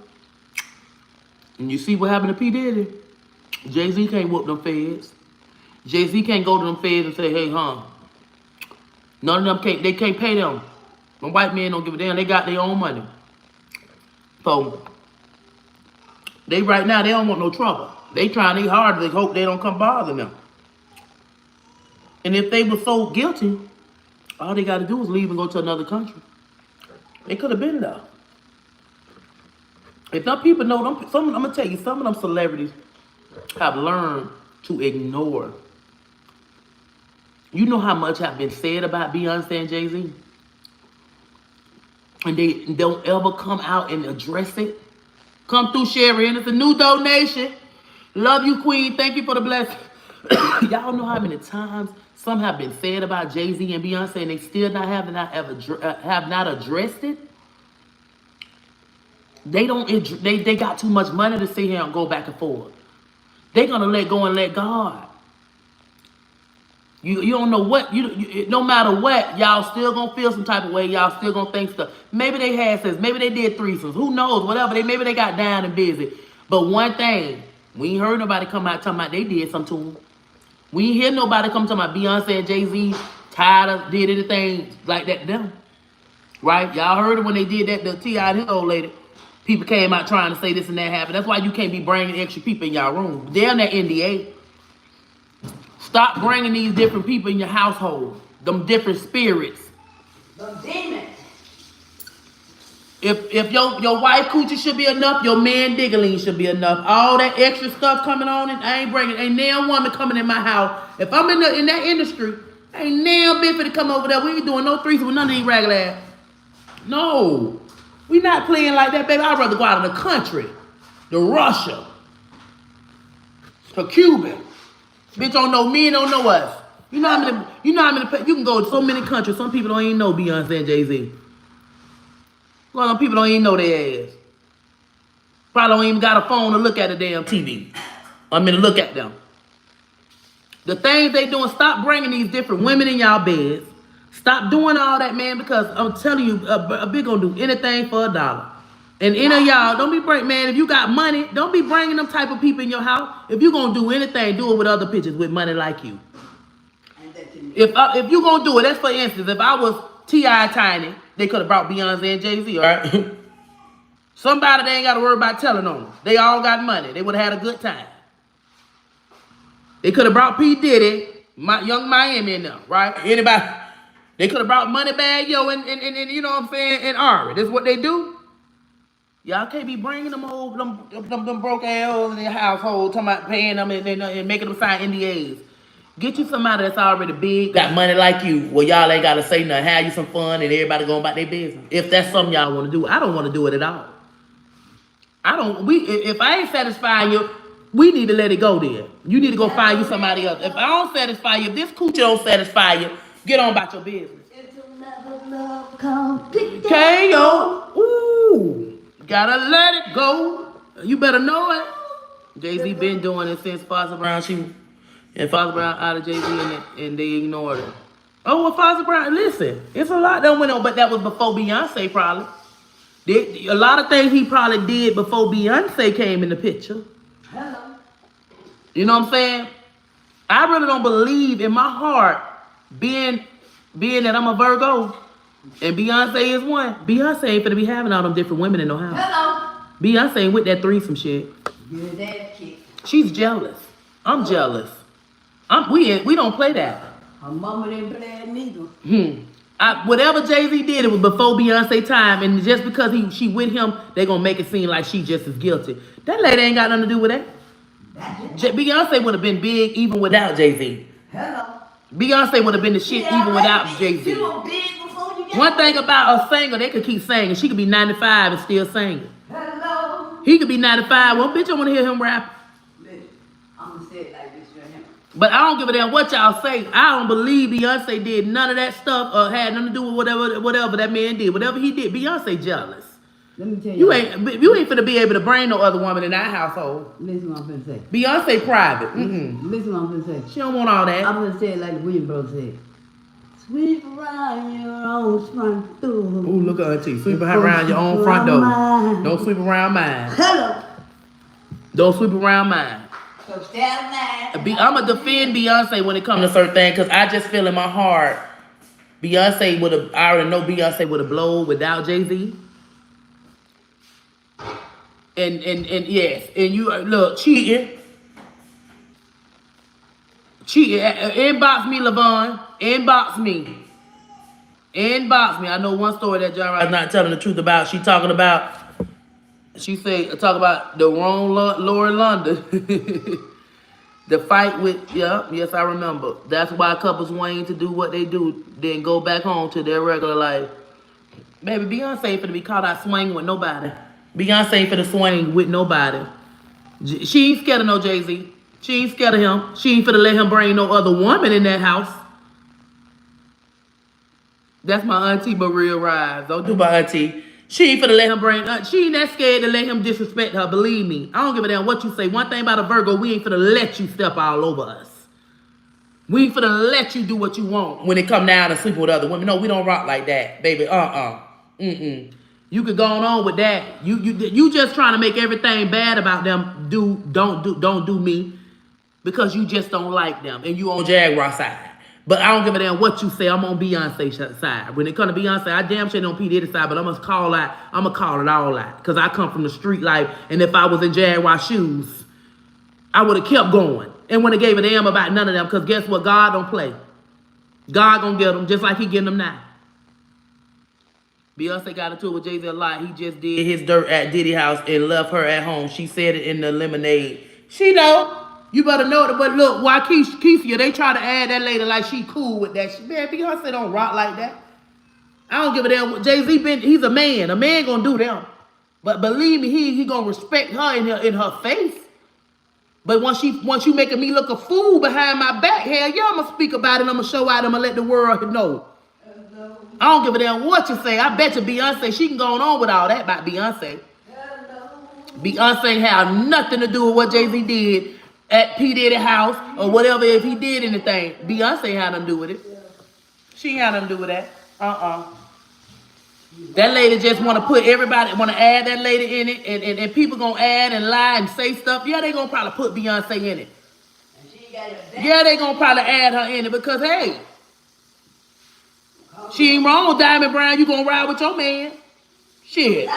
And you see what happened to P. Diddy. Jay-Z can't whoop them feds. Jay-Z can't go to them feds and say, hey, none of them they can't pay them. The white men don't give a damn. They got their own money. So, they right now, they don't want no trouble. They trying their hard. They hope they don't come bother them. And if they were so guilty, all they got to do is leave and go to another country. They could have been there. If some people know them, I'm going to tell you, some of them celebrities have learned to ignore. You know how much have been said about Beyonce and Jay-Z? And they don't ever come out and address it. Come through, Sherry, and it's a new donation. Love you, Queen. Thank you for the blessing. Y'all know how many times some have been said about Jay-Z and Beyonce and they still have not addressed it? They got too much money to sit here and go back and forth. They're gonna let go and let God. You don't know what no matter what, y'all still gonna feel some type of way. Y'all still gonna think stuff. Maybe they had sex, maybe they did threesomes. Who knows? Whatever. Maybe they got down and busy. But one thing, we ain't heard nobody come out talking about they did something to them. We ain't hear nobody come talking about Beyonce and Jay-Z did anything like that to them. Right? Y'all heard it when they did that, the T.I. and his old lady. People came out trying to say this and that happened. That's why you can't be bringing extra people in y'all room. They're in that NDA. Stop bringing these different people in your household. Them different spirits. The demons. If your wife coochie should be enough, your man diggling should be enough. All that extra stuff coming on, and I ain't bringing. Ain't nail woman coming in my house. If I'm in that industry, ain't nail bitch to come over there. We ain't doing no threesome with none of these regular ass. No. We not playing like that, baby. I'd rather go out of the country. To Russia. To Cuba. Bitch don't know me and don't know us. You know how many you can go to so many countries. Some people don't even know Beyonce and Jay-Z. Well, some people don't even know their ass. Probably don't even got a phone to look at the damn TV. To look at them. The things they doing, stop bringing these different women in y'all beds. Stop doing all that, man, because I'm telling you, a bitch gonna do anything for $1. And any of y'all, don't be man, if you got money, don't be bringing them type of people in your house. If you gonna do anything, do it with other bitches with money like you. If you gonna do it, that's for instance, if I was T.I. Tiny, they could have brought Beyonce and Jay-Z, all right? Somebody they ain't got to worry about telling on them. They all got money. They would have had a good time. They could have brought P. Diddy, Young Miami in there, right? Anybody? They could have brought Moneybag Yo and you know what I'm saying, and Ari. This is what they do. Y'all can't be bringing them broke assholes in your household, talking about paying them and making them sign NDAs. Get you somebody that's already big, got money like you, where y'all ain't got to say nothing, have you some fun, and everybody going about their business. If that's something y'all want to do, I don't want to do it at all. If I ain't satisfying you, we need to let it go there. You need to go find you somebody else. If I don't satisfy you, if this coochie don't satisfy you, get on about your business. Okay, yo. Ooh. Gotta let it go. You better know it. Jay-Z been doing it since Foster Brown. And Foster Brown out of Jay-Z and they ignored it. Oh, well, Foster Brown, listen. It's a lot that went on, but that was before Beyonce probably. A lot of things he probably did before Beyonce came in the picture. Hello. You know what I'm saying? I really don't believe in my heart, being that I'm a Virgo, and Beyonce is one. Beyonce ain't finna be having all them different women in no house. Hello. Beyonce ain't with that threesome shit. Good ass kid. She's jealous. I'm jealous. We don't play that. Her mama didn't play it neither. Whatever Jay-Z did, it was before Beyonce time, and just because she with him, they gonna make it seem like she just as guilty. That lady ain't got nothing to do with that. Beyonce would have been big even without Jay-Z. Hello. Beyonce would have been the shit even without Jay-Z. You were big before you got One thing about a singer, they could keep singing. She could be 95 and still singing. Hello. He could be 95. Well, bitch, I want to hear him rap. Listen, I'm gonna say it like this right here. But I don't give a damn what y'all say. I don't believe Beyonce did none of that stuff or had nothing to do with whatever that man did. Whatever he did, Beyonce jealous. Let me tell you. You ain't finna be able to bring no other woman in our household. Listen what I'm finna say. Beyonce private. Listen what I'm finna say. She don't want all that. I'm gonna say it like the William Brothers said. Sweep around your own front door. Ooh, look at Auntie. Sweep around your own front door. Don't sweep around mine. Hello. Don't sweep around mine. So stand there. I'ma defend Beyonce when it comes to certain things, because I just feel in my heart, Beyonce would have, I already know Beyonce would have blown without Jay-Z. And yes, and you look, cheating. Inbox me, Lavon. Inbox me. I know one story that Jaquar Wright's not telling the truth about. She talking about, talk about the wrong Lori London. The fight with, yes, I remember. That's why couples wanting to do what they do, then go back home to their regular life. Baby, Beyonce ain't finna be caught out swinging with nobody. Beyonce ain't finna swing with nobody. She ain't scared of no Jay-Z. She ain't scared of him. She ain't finna let him bring no other woman in that house. That's my auntie Maria Rise. Don't do my auntie. She ain't finna let him bring, she ain't that scared to let him disrespect her, believe me. I don't give a damn what you say. One thing about a Virgo, we ain't finna let you step all over us. We ain't finna let you do what you want when it come down to sleep with other women. No, we don't rock like that, baby. You could go on with that. You just trying to make everything bad about them. Don't do me, because you just don't like them and you on Jaguar side. But I don't give a damn what you say. I'm on Beyonce side. When it come to Beyonce, I damn sure on P. Diddy side, but I'm gonna call it all out. Cause I come from the street life, and if I was in Jaguar shoes, I would have kept going and wouldn't have gave a damn about none of them. Cause guess what? God don't play. God gonna get them just like he getting them now. Beyonce got into it with Jay-Z a lot. He just did his dirt at Diddy house and left her at home. She said it in the Lemonade. She know. You better know it. But look, why Keisha, they try to add that lady like she cool with that shit. Man, Beyonce don't rock like that. I don't give a damn. Jay-Z he's a man. A man gonna do them. But believe me, he gonna respect her in her face. But once you making me look a fool behind my back, hell yeah, I'm gonna speak about it. I'm gonna show out. I'm gonna let the world know. I don't give a damn what you say. I bet you Beyonce, she can go on with all that about Beyonce. Beyonce had nothing to do with what Jay-Z did at P. Diddy house or whatever, if he did anything. Beyonce had nothing to do with it. She ain't had nothing to do with that. That lady just want to put everybody, want to add that lady in it, and people going to add and lie and say stuff. Yeah, they going to probably put Beyonce in it. Yeah, they going to probably add her in it because, hey, she ain't wrong with Diamond Brown. You going to ride with your man. Shit.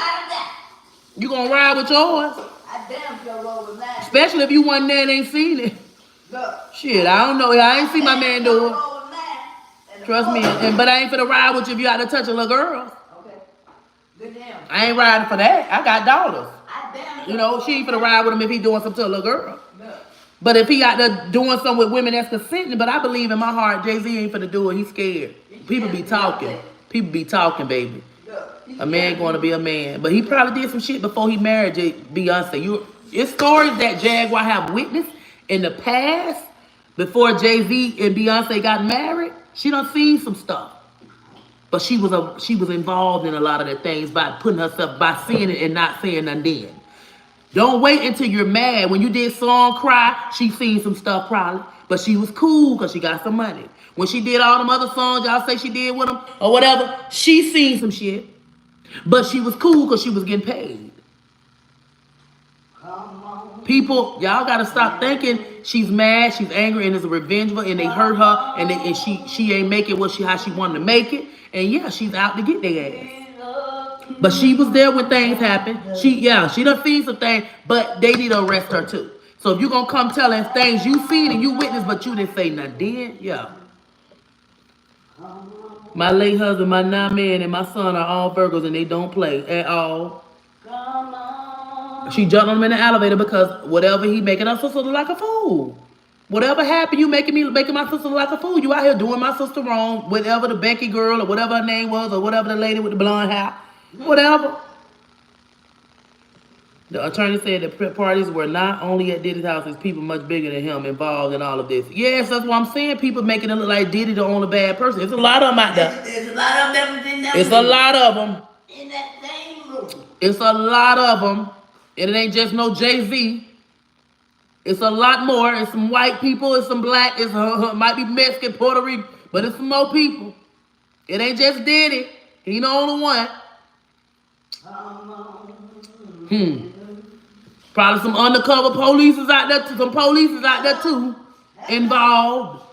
You going to ride with yours. I damn sure roll with mine. Especially if you wasn't there and ain't seen it. Look. Shit, I don't know. I ain't seen my man do it. Trust me. But I ain't finna ride with you if you out to touch a little girl. Okay. Good damn. I ain't riding for that. I got daughters. I damn You know, she ain't finna ride with him if he doing something to a little girl. Look. But if he out there doing something with women that's consenting, but I believe in my heart, Jay-Z ain't finna do it. He's scared. People be talking. People be talking, baby. A man going to be a man. But he probably did some shit before he married Beyonce. It's stories that Jaguar have witnessed in the past before Jay-Z and Beyonce got married. She done seen some stuff. But she was involved in a lot of the things by putting herself, by seeing it and not saying nothing then. Don't wait until you're mad. When you did Song Cry, she seen some stuff probably. But she was cool because she got some money. When she did all them other songs y'all say she did with them or whatever, she seen some shit. But she was cool because she was getting paid. People, y'all gotta stop thinking she's mad, she's angry, and is revengeful, and they hurt her, and she ain't make it how she wanted to make it, and yeah, she's out to get their ass. But she was there when things happened. She done seen some things, but they need to arrest her too. So if you gonna come telling things you seen and you witnessed, but you didn't say nothing, then yeah. My late husband, my now man, and my son are all Virgos, and they don't play at all. She jumped on him in the elevator because whatever he making her sister look like a fool. Whatever happened, you making my sister look like a fool. You out here doing my sister wrong. Whatever the Becky girl or whatever her name was or whatever the lady with the blonde hair, whatever. The attorney said the parties were not only at Diddy's house, there's people much bigger than him involved in all of this. Yes, that's what I'm saying. People making it look like Diddy the only bad person. There's a lot of them out there. There's a lot of them in that It's a lot of them. In that same room. It's a lot of them. And it ain't just no Jay-Z. It's a lot more. It's some white people. It's some black. It's might be Mexican, Puerto Rican. But it's some more people. It ain't just Diddy. He the only one. Probably some undercover police is out there too. Some police is out there too. Involved.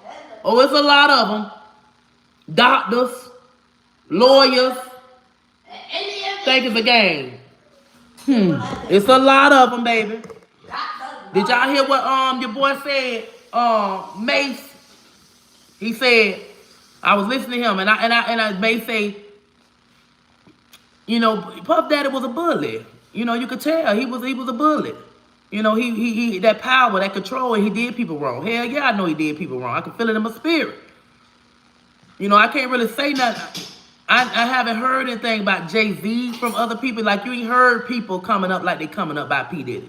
Oh, it's a lot of them. Doctors. Lawyers. Think it's a game. It's a lot of them, baby. Did y'all hear what your boy said? Mace. He said, I was listening to him, and I Mace say, you know, Puff Daddy was a bully. You know, you could tell he was a bully. You know, he that power, that control, and he did people wrong. Hell yeah, I know he did people wrong. I can feel it in my spirit. You know, I can't really say nothing. I haven't heard anything about Jay-Z from other people. Like, you ain't heard people coming up like they coming up by P. Diddy.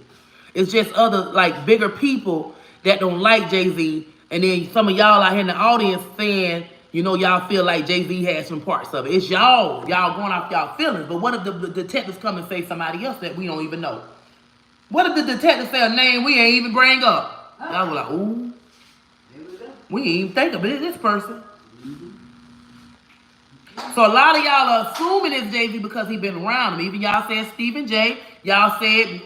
It's just other, like, bigger people that don't like Jay-Z. And then some of y'all out here in the audience saying, you know, y'all feel like Jay-Z has some parts of it. It's y'all going off y'all feelings. But what if the detectives come and say somebody else that we don't even know? What if the detectives say a name we ain't even bring up? Y'all be like, ooh, we ain't even think of it. It's this person. So a lot of y'all are assuming it's Jay-Z because he been around him. Even y'all said Stephen J. Y'all said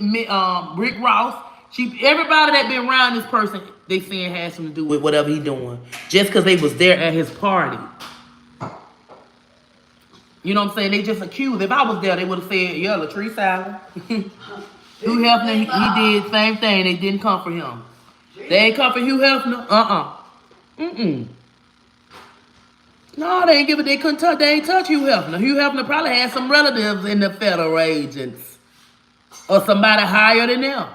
Rick Ross. Everybody that been around this person, they saying has something to do with whatever he doing. Just because they was there at his party. You know what I'm saying? They just accused. If I was there, they would have said, yeah, Latrice Allen. Hugh Hefner, he did the same thing. They didn't come for him. They ain't come for Hugh Hefner. No, they ain't give it. They couldn't touch. They ain't touch Hugh Hefner. Hugh Hefner probably had some relatives in the federal agents, or somebody higher than them.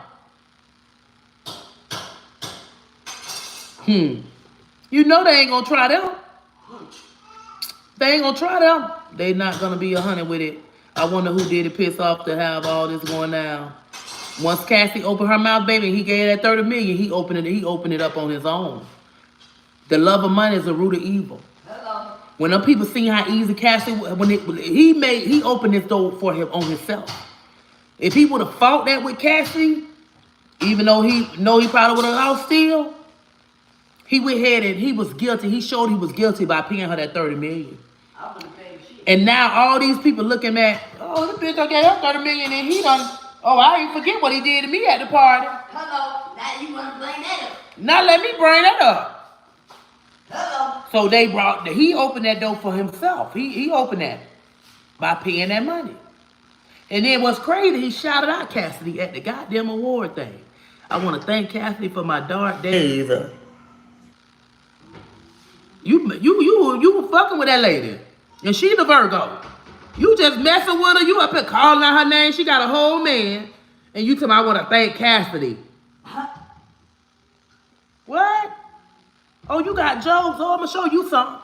You know they ain't gonna try them. They ain't gonna try them. They not gonna be 100 with it. I wonder who did it piss off to have all this going down. Once Cassie opened her mouth, baby, he gave that 30 million. He opened it up on his own. The love of money is the root of evil. When them people see how easy Cassie, he opened this door for him on himself. If he would have fought that with Cassie, even though he probably would have lost still, he went ahead and he was guilty. He showed he was guilty by paying her that 30 million. And now all these people looking at, oh, the bitch I gave her 30 million and he done, oh, I ain't forget what he did to me at the party. Hello, now you want to bring that up. Now let me bring that up. Hello. So he opened that door for himself. He opened that by paying that money. And then what's crazy, he shouted out Cassidy at the goddamn award thing. I want to thank Cassidy for my dark days. You were fucking with that lady. And she's a Virgo. You just messing with her. You up here calling out her name. She got a whole man. And you tell me I want to thank Cassidy. What? Oh, you got jokes. Oh, I'm going to show you something.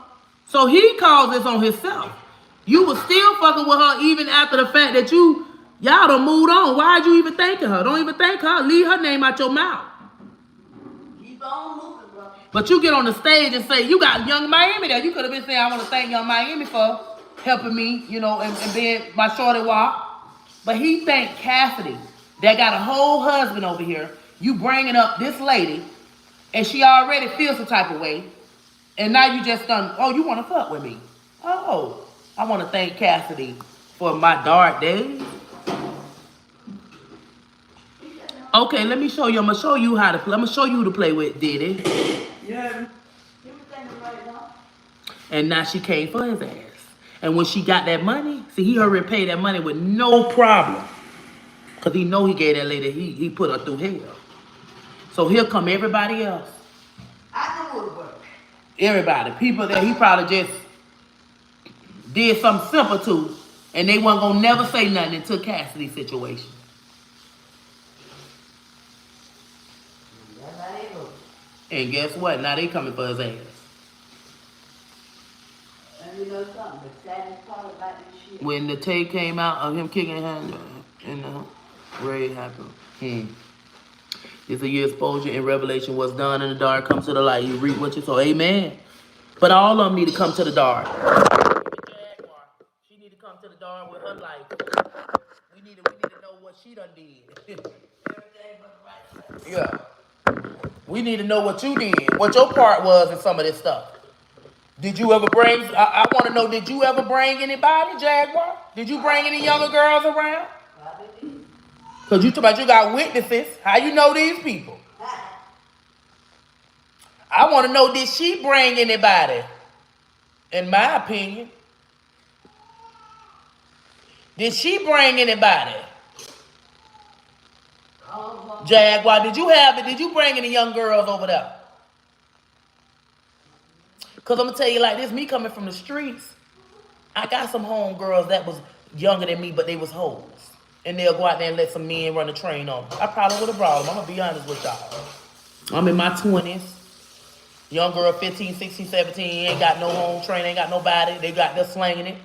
So he calls this on himself. You was still fucking with her even after the fact that y'all done moved on. Why'd you even thanking her? Don't even thank her. Leave her name out your mouth. Keep on moving, bro. But you get on the stage and say, you got Young Miami there. You could have been saying, I want to thank Young Miami for helping me, you know, and being my shorty walk. But he thanked Cassidy that got a whole husband over here. You bringing up this lady, and she already feels some type of way. And now you just done, oh, you want to fuck with me. Oh, I want to thank Cassidy for my dark days. Okay, let me show you. I'm going to show you how to play. I'm going to show you who to play with, Diddy. Yeah. And now she came for his ass. And when she got that money, see, he already paid that money with no problem. Because he know he gave that lady, he put her through hell. So here come everybody else. I know it work. Everybody. People that he probably just did something simple to, and they wasn't going to never say nothing until Cassidy's situation. That's how they go. And guess what? Now they coming for his ass. And you know something, the saddest part about this shit. When the tape came out of him kicking her in the where it happened. It's a year exposure and revelation. What's done in the dark comes to the light. You reap what you sow. Amen. But all of them need to come to the dark. Jaquar, she need to come to the dark with her life. We need to what she done did. Everything but right. Yeah. We need to know what you did, what your part was in some of this stuff. Did you ever bring, I want to know, did you ever bring anybody, Jaguar? Did you bring any younger girls around? Because you talk about you got witnesses. How you know these people? I want to know, did she bring anybody? In my opinion. Did she bring anybody? Jaguar, did you bring any young girls over there? Because I'm going to tell you like this, me coming from the streets, I got some homegirls that was younger than me, but they was hoes. And they'll go out there and let some men run the train on them. I probably would have brought them. I'm going to be honest with y'all. I'm in my 20s. Young girl, 15, 16, 17, ain't got no home train, ain't got nobody. They got there slanging it.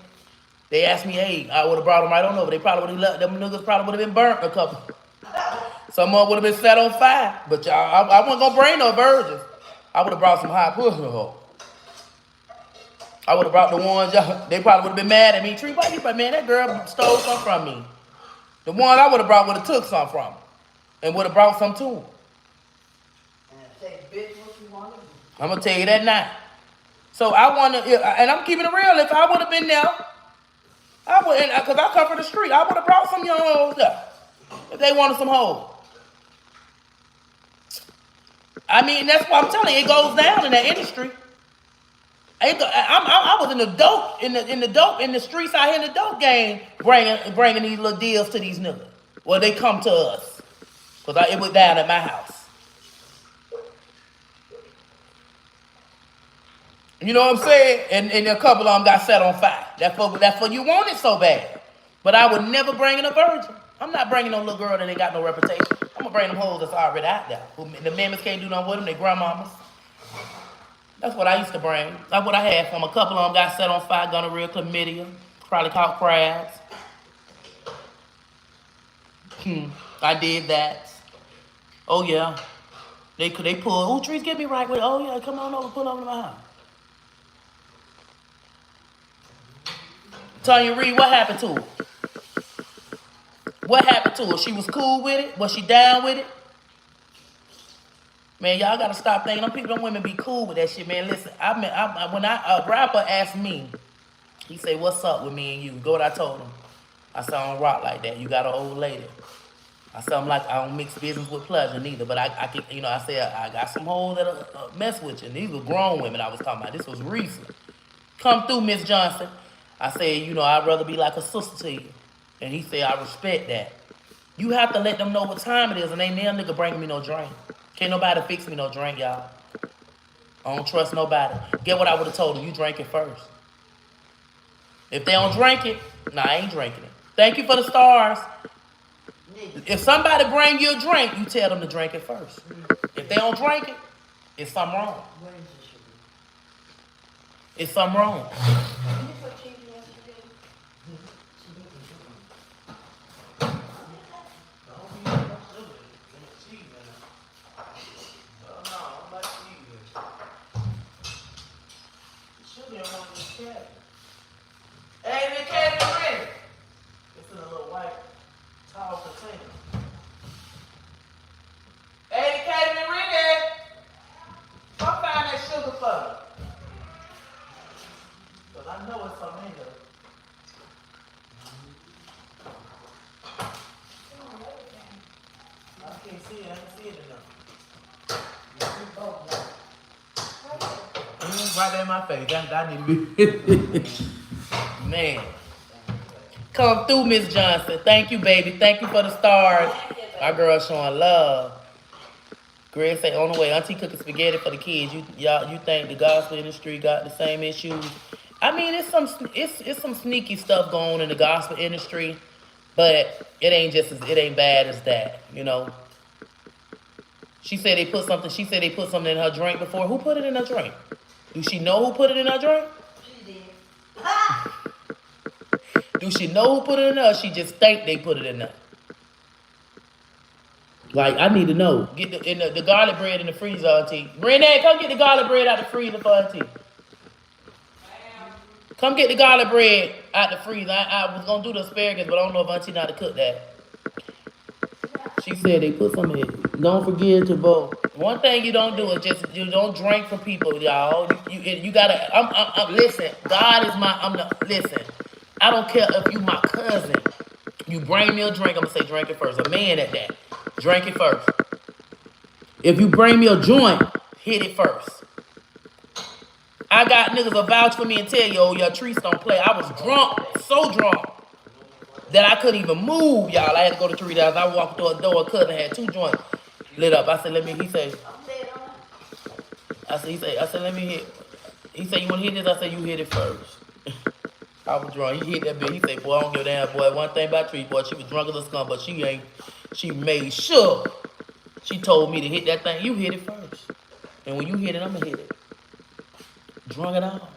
They asked me, hey, I would have brought them right on over. They probably would have left, them niggas probably would have been burnt a couple. Some of them would have been set on fire. But y'all, I wasn't going to bring no virgins. I would have brought some hot pussy hoes. I would have brought the ones, they probably would have been mad at me. Tree, why you, man, that girl stole something from me. The ones I would have brought would have took something from them. And would have brought some to them. And say, bitch, what you want to do? I'm going to tell you that now. So I want to, and I'm keeping it real, if I would have been there, I would, because I come from the street, I would have brought some young hoes there. If they wanted some hoes. I mean, that's what I'm telling you, it goes down in that industry. I was in the dope in the streets out here in the dope game, bringing these little deals to these niggas. Well, they come to us, cause it was down at my house. You know what I'm saying? And a couple of them got set on fire. That's for you want it so bad. But I would never bring in a virgin. I'm not bringing no little girl that ain't got no reputation. I'm gonna bring them hoes that's already out there. The members can't do nothing with them. They grandmamas. That's what I used to bring. That's what I had from. A couple of them got set on fire, gonorrhea, chlamydia, probably caught crabs. I did that. Oh yeah. They pull. Oh, Trees, get me right with. Oh yeah, come on over, pull over to my house. Tanya Reed, what happened to her? What happened to her? She was cool with it? Was she down with it? Man, y'all gotta stop thinking them women be cool with that shit, man. Listen, when a rapper asked me, he said, "What's up with me and you?" Go what I told him. I said, "I don't rock like that. You got an old lady." I said, I don't mix business with pleasure neither. But I can, I said, I got some hoes that'll mess with you. And these were grown women I was talking about. This was recent. Come through, Miss Johnson. I said, I'd rather be like a sister to you. And he said, I respect that. You have to let them know what time it is, and ain't no nigga bringing me no drink. Can't nobody fix me no drink, y'all. I don't trust nobody. Get what I would have told them. You drink it first. If they don't drink it, nah, I ain't drinking it. Thank you for the stars. If somebody bring you a drink, you tell them to drink it first. If they don't drink it, it's something wrong. It's something wrong. Hey, the cat is ready. It's in a little white towel container. Hey, the cat is ready. Come find that sugar for me. Because I know it's something in there. I can't see it. I can see it enough. Right there in my face. That need to be. Man. Come through, Miss Johnson. Thank you, baby. Thank you for the stars. My girl showing love. Greg say, on the way, Auntie cooking spaghetti for the kids. You think the gospel industry got the same issues? I mean, it's some sneaky stuff going on in the gospel industry, but it ain't bad as that, She said they put something in her drink before. Who put it in her drink? Do she know who put it in her drink? She did. Do she know who put it in there, or she just think they put it in there? Like, I need to know. Get the garlic bread in the freezer, Auntie. Renee, come get the garlic bread out the freezer for Auntie. Come get the garlic bread out the freezer. I was going to do the asparagus, but I don't know if Auntie know how to cook that. She said they put some in it. Don't forget to vote. One thing you don't do is you don't drink from people, y'all. You gotta. Listen. God is my. Listen. I don't care if you my cousin. You bring me a drink. I'm gonna say drink it first. A man at that. Drink it first. If you bring me a joint, hit it first. I got niggas to vouch for me and tell you, oh, your trees don't play. I was drunk, so drunk, that I couldn't even move, y'all. I had to go to 3 days. I walked through a door, a cousin had 2 joints lit up. I said, let me, he said, let me hit. He said, you want to hit this? I said, you hit it first. I was drunk. He hit that bitch. He said, boy, I don't give a damn, boy. One thing about Tree, boy, she was drunk as a skunk, but she made sure she told me to hit that thing. You hit it first. And when you hit it, I'm going to hit it. Drunk it out.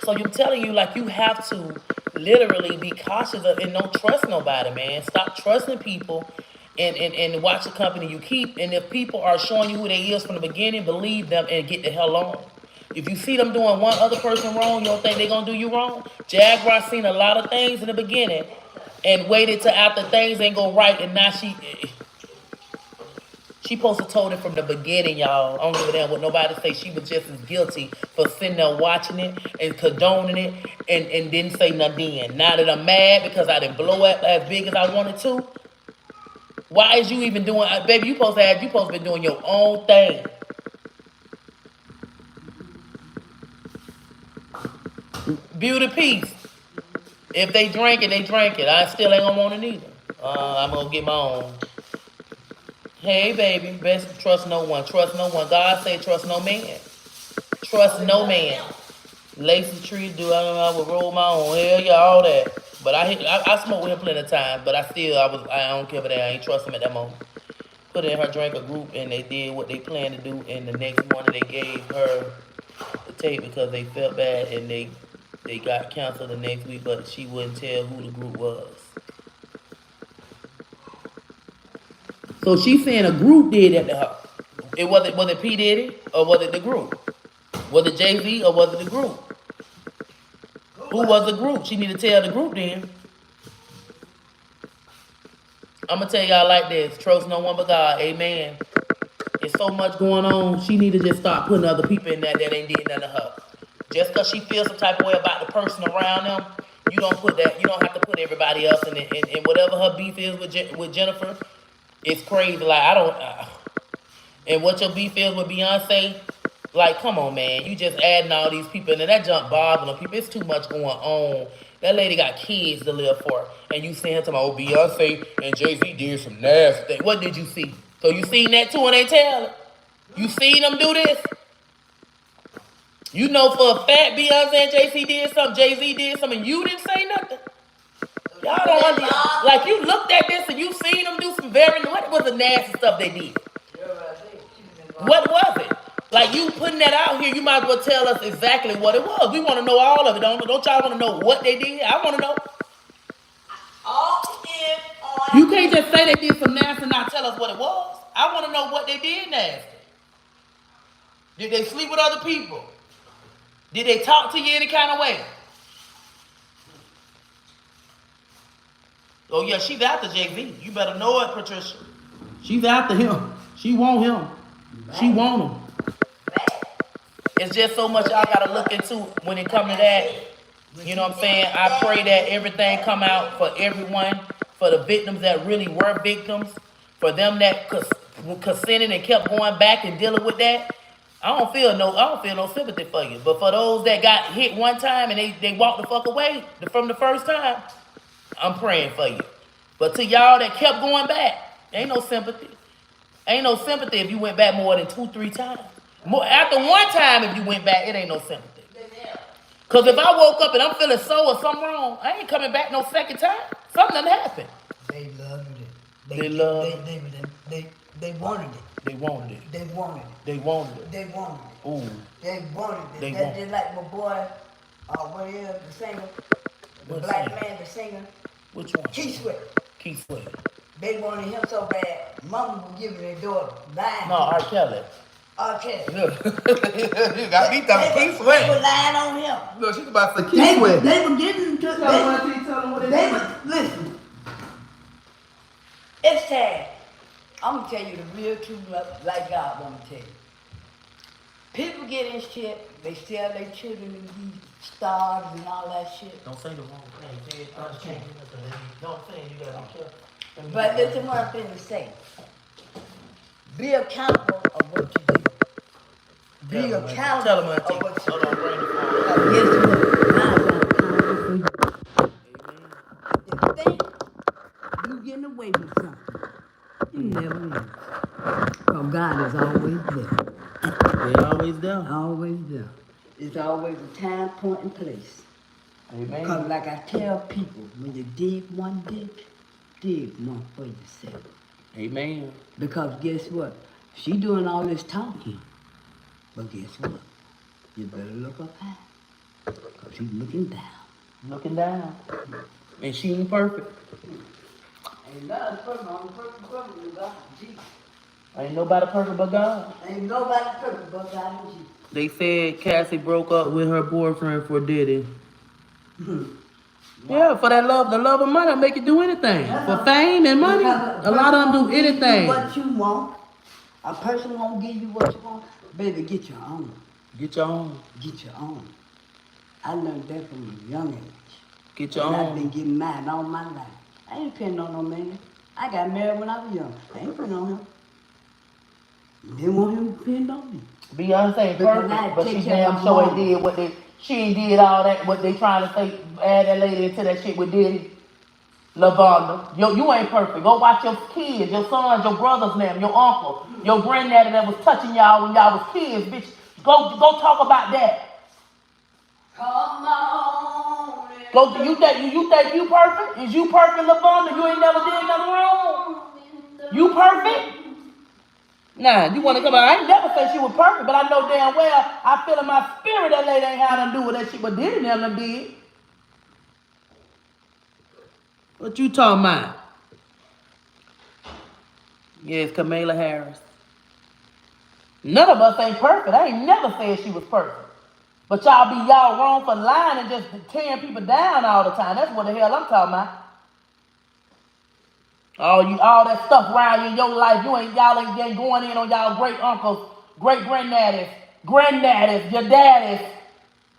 So I'm telling you, like, you have to literally be cautious of and don't trust nobody, man. Stop trusting people and watch the company you keep. And if people are showing you who they is from the beginning, believe them and get the hell on. If you see them doing one other person wrong, you don't think they're going to do you wrong? Jaguar seen a lot of things in the beginning and waited till after things ain't go right, and now she supposed to told it from the beginning, y'all. I don't give a damn what nobody say. She was just as guilty for sitting there watching it and condoning it and didn't say nothing then. Now that I'm mad because I didn't blow up as big as I wanted to, why is you even doing, baby, you supposed to be doing your own thing. Beauty peace. If they drink it, they drink it. I still ain't gonna want it either. I'm gonna get my own. Hey, baby, best trust no one. Trust no one. God say trust no man. Trust no man. Lacy trees do. I would roll my own. Hell yeah, all that. But I smoked with him plenty of times. But I don't care for that. I ain't trust him at that moment. Put in her drink a group, and they did what they planned to do. And the next morning they gave her the tape because they felt bad, and they got canceled the next week. But she wouldn't tell who the group was. So she's saying a group did that to her. Was it P. Diddy or was it the group? Was it Jay-Z or was it the group? Who was the group? She need to tell the group then. I'm going to tell y'all like this. Trust no one but God. Amen. There's so much going on. She need to just start putting other people in that ain't did nothing to her. Just because she feels some type of way about the person around them, you don't have to put everybody else in it. And whatever her beef is with Jennifer, it's crazy. Like, and what your beef is with Beyonce, like, come on, man. You just adding all these people, and that junk bothering people. It's too much going on. That lady got kids to live for. And you saying to me, oh, Beyonce and Jay-Z did some nasty things. What did you see? So you seen that too and they tell it? You seen them do this? You know for a fact Beyonce and Jay-Z did something, and you didn't say nothing? Y'all don't understand. Like, you looked at this and you seen them do some what was the nasty stuff they did? What was it? Like, you putting that out here, you might as well tell us exactly what it was. We want to know all of it. Don't y'all want to know what they did? I want to know. You can't just say they did some nasty and not tell us what it was. I want to know what they did nasty. Did they sleep with other people? Did they talk to you any kind of way? Oh, yeah, she's after Jay-Z. You better know it, Patricia. She's after him. She want him. She want him. It's just so much y'all got to look into when it comes to that. You know what I'm saying? I pray that everything come out for everyone, for the victims that really were victims, for them that consented and kept going back and dealing with that. I don't feel no sympathy for you. But for those that got hit one time and they walked the fuck away from the first time, I'm praying for you. But to y'all that kept going back, ain't no sympathy. Ain't no sympathy if you went back more than 2-3 times. After one time, if you went back, it ain't no sympathy. Because if I woke up and I'm feeling sore or something wrong, I ain't coming back no second time. Something done happened. They loved it. They loved it. They wanted it. They wanted it. They wanted it. They wanted it. They wanted it. Ooh. They wanted it. They That's just like my boy, what is the singer? The What black singer? man, the singer. Which one? Keith Sweat. Keith Sweat. They wanted him so bad, mama was giving their daughter lying. No, R. Kelly. R. Kelly. Look. You got me talking Keith Sweat. They were lying on him. Look, she's about to Keith Sweat. They were giving to Tell them what they listen. It's sad. I'm gonna tell you the real truth like God wanna tell you. People get in shit, they sell their children to these stars and all that shit. Don't say the wrong thing. Don't say you gotta be careful. But listen what I'm finna say. Be accountable of what you do. Be accountable of what you do. Guess what? God's accountable for you. If you think you getting away with something, you never is. Because God is always there. They always there. Always there. It's always a time, point, and place. Amen. Because like I tell people, when you dig one ditch, dig one for yourself. Amen. Because guess what? She doing all this talking. But guess what? You better look up high. Because she's looking down. Looking down. And she ain't perfect. Ain't nobody perfect. I'm perfect with God. Jesus. Ain't nobody perfect but God. Ain't nobody perfect but God and Jesus. They said Cassie broke up with her boyfriend for Diddy. Yeah, for that love, the love of money make you do anything. For fame and money, a lot of them do anything. What you want, a person won't give you what you want. Baby, get your own. Get your own. Get your own. I learned that from a young age. Get your And own. I've been getting mine all my life. I ain't depending on no man. I got married when I was young. I ain't depending on him. Didn't want him to depend on me. Beyonce ain't Because perfect, I but take she care damn of sure mama. did what they. She ain't did all that. What they trying to say, add that lady into that shit with Diddy. Lavonda, you ain't perfect. Go watch your kids, your sons, your brothers, them, your uncle, your granddaddy that was touching y'all when y'all was kids, bitch. Go talk about that. Come on. Go. You think you perfect? Is you perfect, Lavonda? You ain't never did nothing wrong. You perfect? Nah, you want to come out? I ain't never say she was perfect, but I know damn well I feel in my spirit that lady ain't had nothing to do with that shit, but Diddy never did. What you talking about? Yes, Kamala Harris. None of us ain't perfect. I ain't never said she was perfect. But y'all wrong for lying and just tearing people down all the time. That's what the hell I'm talking about. All that stuff around you in your life, y'all ain't going in on y'all great uncles, great granddaddies, your daddies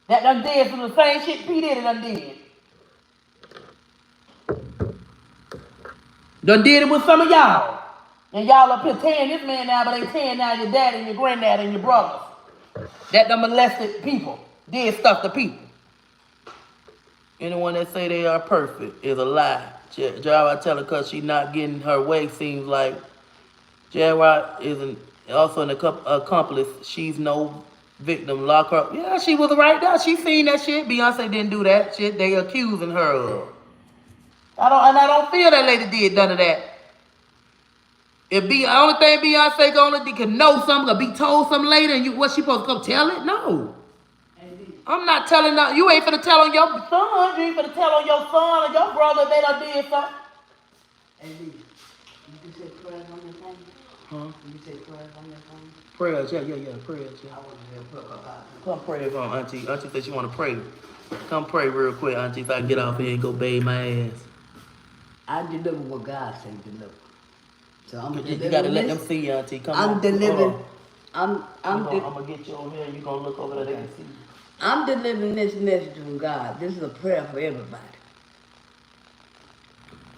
that done did some of the same shit P. Diddy done did. Done did it with some of y'all. And y'all up here tearing this man down, but they tearing down your daddy and your granddaddy and your brothers. That done molested people, did stuff to people. Anyone that say they are perfect is a lie. Jaquar tell her because she not getting her way seems like Jaquar is also an accomplice. She's no victim. Lock her up. Yeah, she was right there. She seen that shit. Beyonce didn't do that shit. They accusing her of. I don't feel that lady did none of that. The only thing Beyonce can know something, or be told something later, and what she supposed to come tell it? No. I'm not telling no. You ain't finna tell on your son. You ain't finna tell on your son or your brother if they done did something. Hey, you say prayers on your thing? Huh? You say prayers on your thing? Prayers, yeah, prayers, yeah. I want to pray about it. Come pray for Auntie. Auntie said she want to pray. Come pray real quick, Auntie, if I get off here and go bathe my ass. I deliver what God said deliver. So I'm You gotta let them see you, Auntie. Come on. I'm delivering. I'm gonna get you over here and you gonna look over there, they can see you. I'm delivering this message from God. This is a prayer for everybody.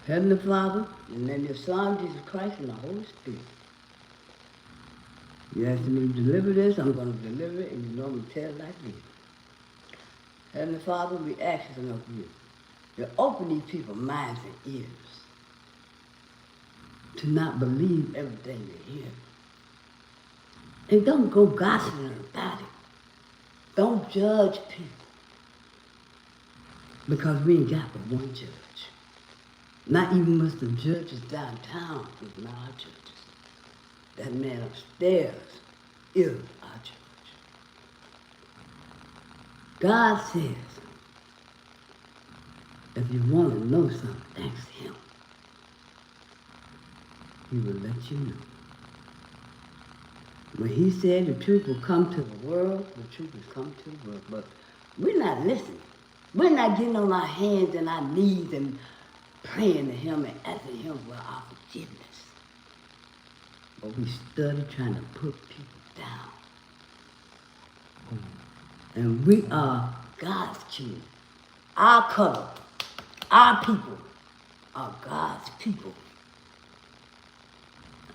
Heavenly Father, in the name of your Son, Jesus Christ, and the Holy Spirit. You asked me to deliver this, I'm going to deliver it, and you know I'm going to tell it like this. Heavenly Father, we ask you of you to open these people's minds and ears to not believe everything they hear. And don't go gossiping about it. Don't judge people. Because we ain't got but one judge. Not even most of the judges downtown is not our judges. That man upstairs is our judge. God says, if you want to know something, ask him. He will let you know. When he said the truth will come to the world, the truth has come to the world. But we're not listening. We're not getting on our hands and our knees and praying to him and asking him for our forgiveness. But we study trying to put people down. And we are God's children. Our color, our people are God's people.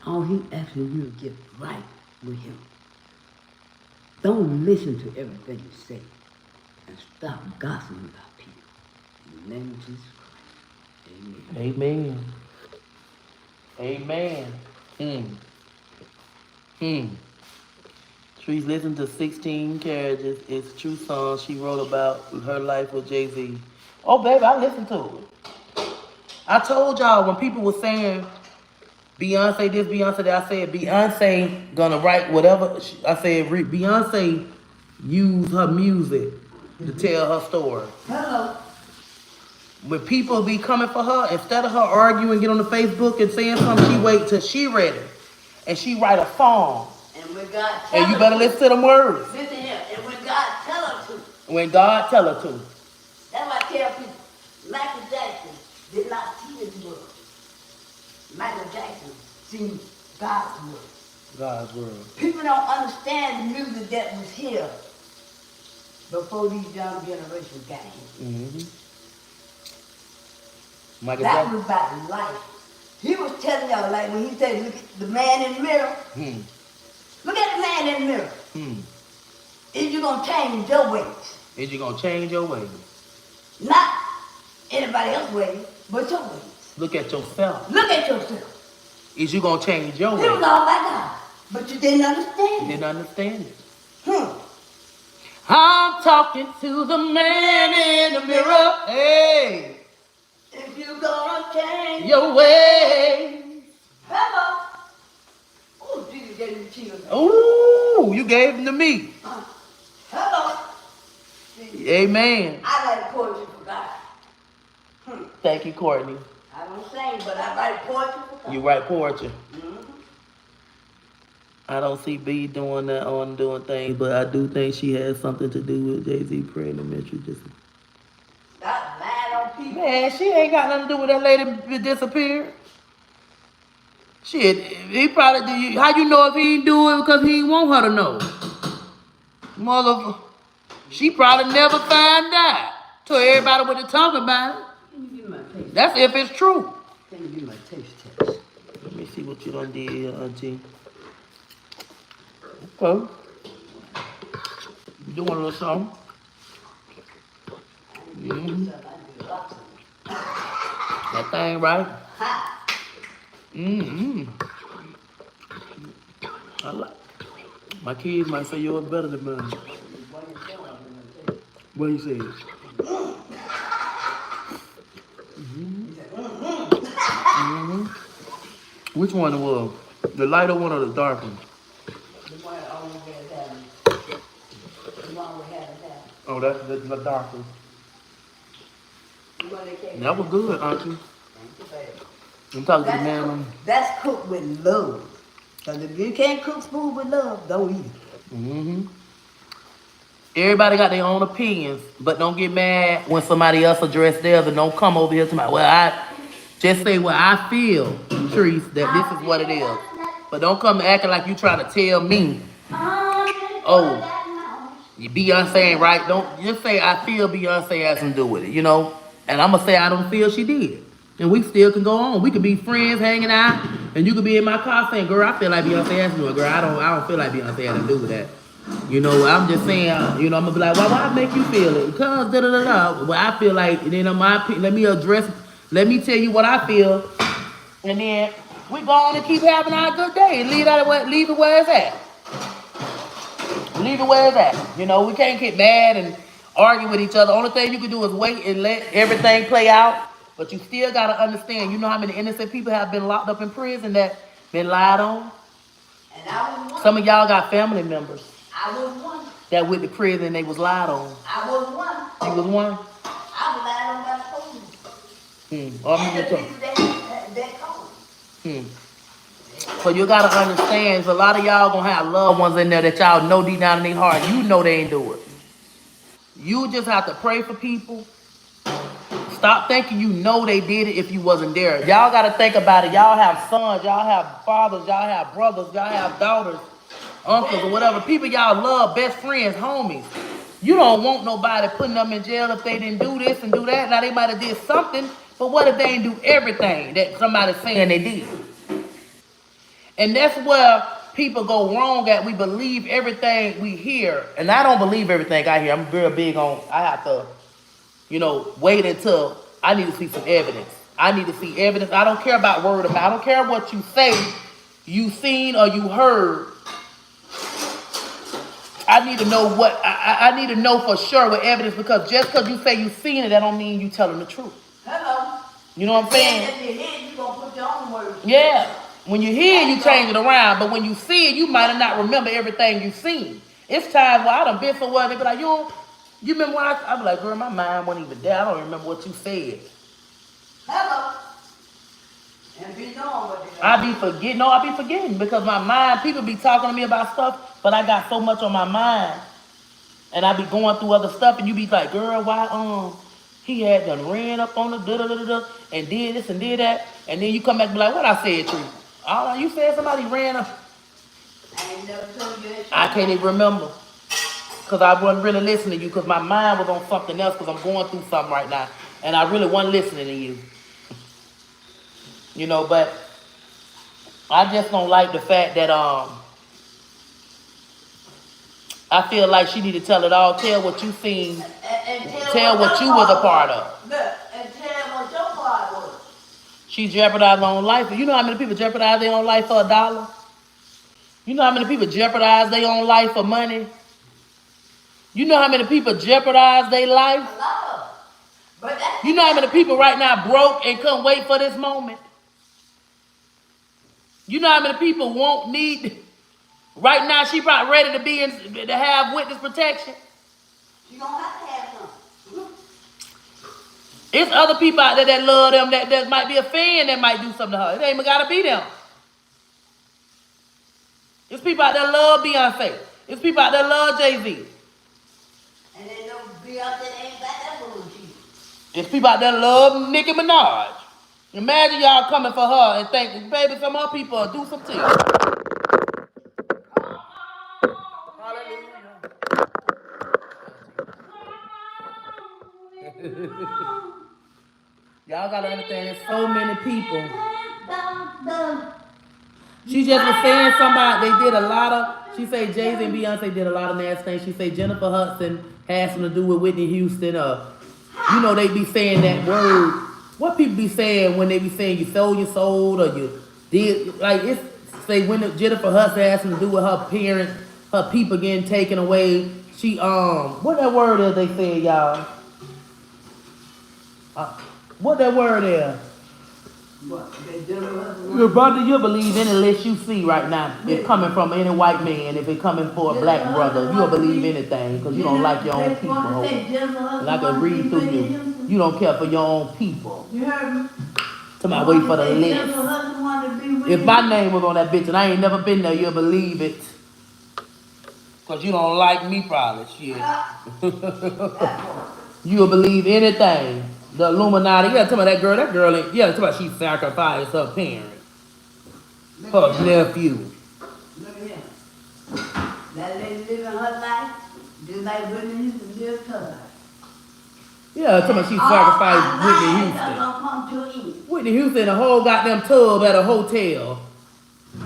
All he asking you to get right with him. Don't listen to everything you say and stop gossiping about people. In the name of Jesus Christ. Amen. Amen. Amen. Trees listen to 16 Carriages. It's a true song she wrote about her life with Jay-Z. Oh, baby, I listened to it. I told y'all when people were saying Beyonce this, Beyonce that, I said Beyonce gonna write whatever. I said Beyonce use her music to tell her story. Hello. When people be coming for her, instead of her arguing, get on the Facebook and saying something, she wait till she ready. And she write a song. And when God tell And you better listen to them words. Listen here. And when God tell her to. When God tell her to. That's why I tell people, Michael Jackson did not see his world. Michael Jackson seen God's world. God's word. People don't understand the music that was here before these young generations got here. Mm-hmm. Michael That Jackson. was about life. He was telling y'all, like when he said, look at the man in the mirror. Look at the man in the mirror. Is you gonna change your ways? Is you gonna change your ways? Not anybody else's ways, but your ways. Look at yourself. Look at yourself. Is you gonna change your You ways? was all by God, but you didn't understand You it. didn't understand it. I'm talking to the man in the mirror. Hey, If you gonna change your ways. hello. Oh, Jesus gave me chills. Ooh, you gave them to me. Hello. Amen. I like poetry for God. Thank you, Courtney. I don't sing, but I write poetry for God. You write poetry. Mhm. I don't see B doing that on doing things, but I do think she has something to do with Jay-Z praying to Mitchell. Stop lying on people. Man, she ain't got nothing to do with that lady disappeared. Shit, he probably do. How you know if he ain't do it because he ain't want her to know? Mother, she probably never find out till everybody would have talked about it. Can you give me my taste? That's if it's true. Can you give me my taste test? Let me see what you done did here, Auntie. Okay. You doing a little something. That thing right? Ha! I like. My kids might say yours better than mine. What you say? Which one it was? The lighter one or the dark one? The one that always has that. The one we haven't had. Oh, that's the dark one. The one they can't That was good, Auntie. Thank you, baby. I'm talking to the man on. That's cooked with love. Because if you can't cook food with love, don't eat it. Everybody got their own opinions, but don't get mad when somebody else address theirs and don't come over here to my, well, I just say what I feel, Trees, that this is what it is. But don't come acting like you trying to tell me, oh, Beyonce ain't right. Don't just say I feel Beyonce has something to do with it, you know? And I'm going to say I don't feel she did. And we still can go on. We could be friends hanging out, and you could be in my car saying, girl, I feel like Beyonce has to do it. Girl, I don't feel like Beyonce had to do with that. You know, I'm just saying, you know, I'm going to be like, why make you feel it? Because da-da-da-da. Well, I feel like, you know, let me tell you what I feel, and then we go on and keep having our good day and leave it where it's at. Leave it where it's at. You know, we can't get mad and argue with each other. Only thing you can do is wait and let everything play out. But you still got to understand, you know how many innocent people have been locked up in prison that been lied on? And I was one. Some of y'all got family members I was one. that went to prison and they was lied on. I was one. You was one? I was lied on by the police. Or And me the too. people that called. So you gotta understand, a lot of y'all gonna have loved ones in there that y'all know deep down in their heart, you know they ain't do it. You just have to pray for people, Stop thinking you know they did it if you wasn't there. Y'all gotta think about it. Y'all have sons, y'all have fathers, y'all have brothers, y'all have daughters, uncles, or whatever. People y'all love, best friends, homies. You don't want nobody putting them in jail if they didn't do this and do that. Now they might have did something, but what if they didn't do everything that somebody's saying they did? And that's where people go wrong at. We believe everything we hear. And I don't believe everything I hear. I'm very big on, I have to, wait until I need to see some evidence. I need to see evidence. I don't care about word of mouth. I don't care what you say, you seen or you heard. I need to know what, I need to know for sure with evidence, because just because you say you seen it, that don't mean you telling the truth. Hello. You know what I'm saying? If you hear, you gonna put your own words. Yeah. When you hear it, you change it around. But when you see it, you might have not remember everything you seen. It's times where I done been so well, they be like, you remember when I be like, girl, my mind wasn't even there. I don't remember what you said. Hello. And be knowing what they I be forgetting because my mind, people be talking to me about stuff, but I got so much on my mind. And I be going through other stuff, and you be like, girl, why, he had done ran up on the da-da-da-da-da and did this and did that. And then you come back and be like, what I said, Tree? Oh, you said somebody ran up. I ain't never told you that. I can't even remember. Because I wasn't really listening to you, because my mind was on something else, because I'm going through something right now. And I really wasn't listening to you. But I just don't like the fact that I feel like she need to tell it all, tell what you seen, And tell what you was a part of. Look, and tell what your part was. She jeopardized her own life. You know how many people jeopardize their own life for $1? You know how many people jeopardize their own life for money? You know how many people jeopardize their life? Hello. But that's You know how many people right now broke and couldn't wait for this moment? You know how many people won't need... Right now, she probably ready to have witness protection. you gonna have to have some. It's other people out there that love them, that might be a fan that might do something to her. It ain't even gotta be them. It's people out there that love Beyonce. It's people out there that love Jay-Z. And they know Beyonce ain't got that bullshit. It's people out there that love Nicki Minaj. Imagine y'all coming for her and think, baby, some other people will do something to you. Y'all gotta understand, there's so many people. She just was saying somebody, they did a lot of, she said Jay-Z and Beyonce did a lot of nasty things. She said Jennifer Hudson had something to do with Whitney Houston. They be saying that word. What people be saying when they be saying you sold your soul or you did, like it's, say when Jennifer Hudson had something to do with her parents, her people getting taken away. She, what that word is they say, y'all? What that word is? What? They did it. Your brother, you believe any list you see right now. If coming from any white man, if it coming for a black brother, you'll believe anything because you don't like your own people. And I can read through you. You don't care for your own people. You heard me? Somebody wait for the list. If my name was on that bitch and I ain't never been there, you'll believe it. Because you don't like me probably, shit. You'll believe anything. The Illuminati, yeah, tell me that girl ain't, yeah, tell me she sacrificed her parents. Her nephew. Look at him. That lady living her life, just like Whitney Houston lived her life. Yeah, tell me she sacrificed Whitney Houston. Whitney Houston in a whole goddamn tub at a hotel.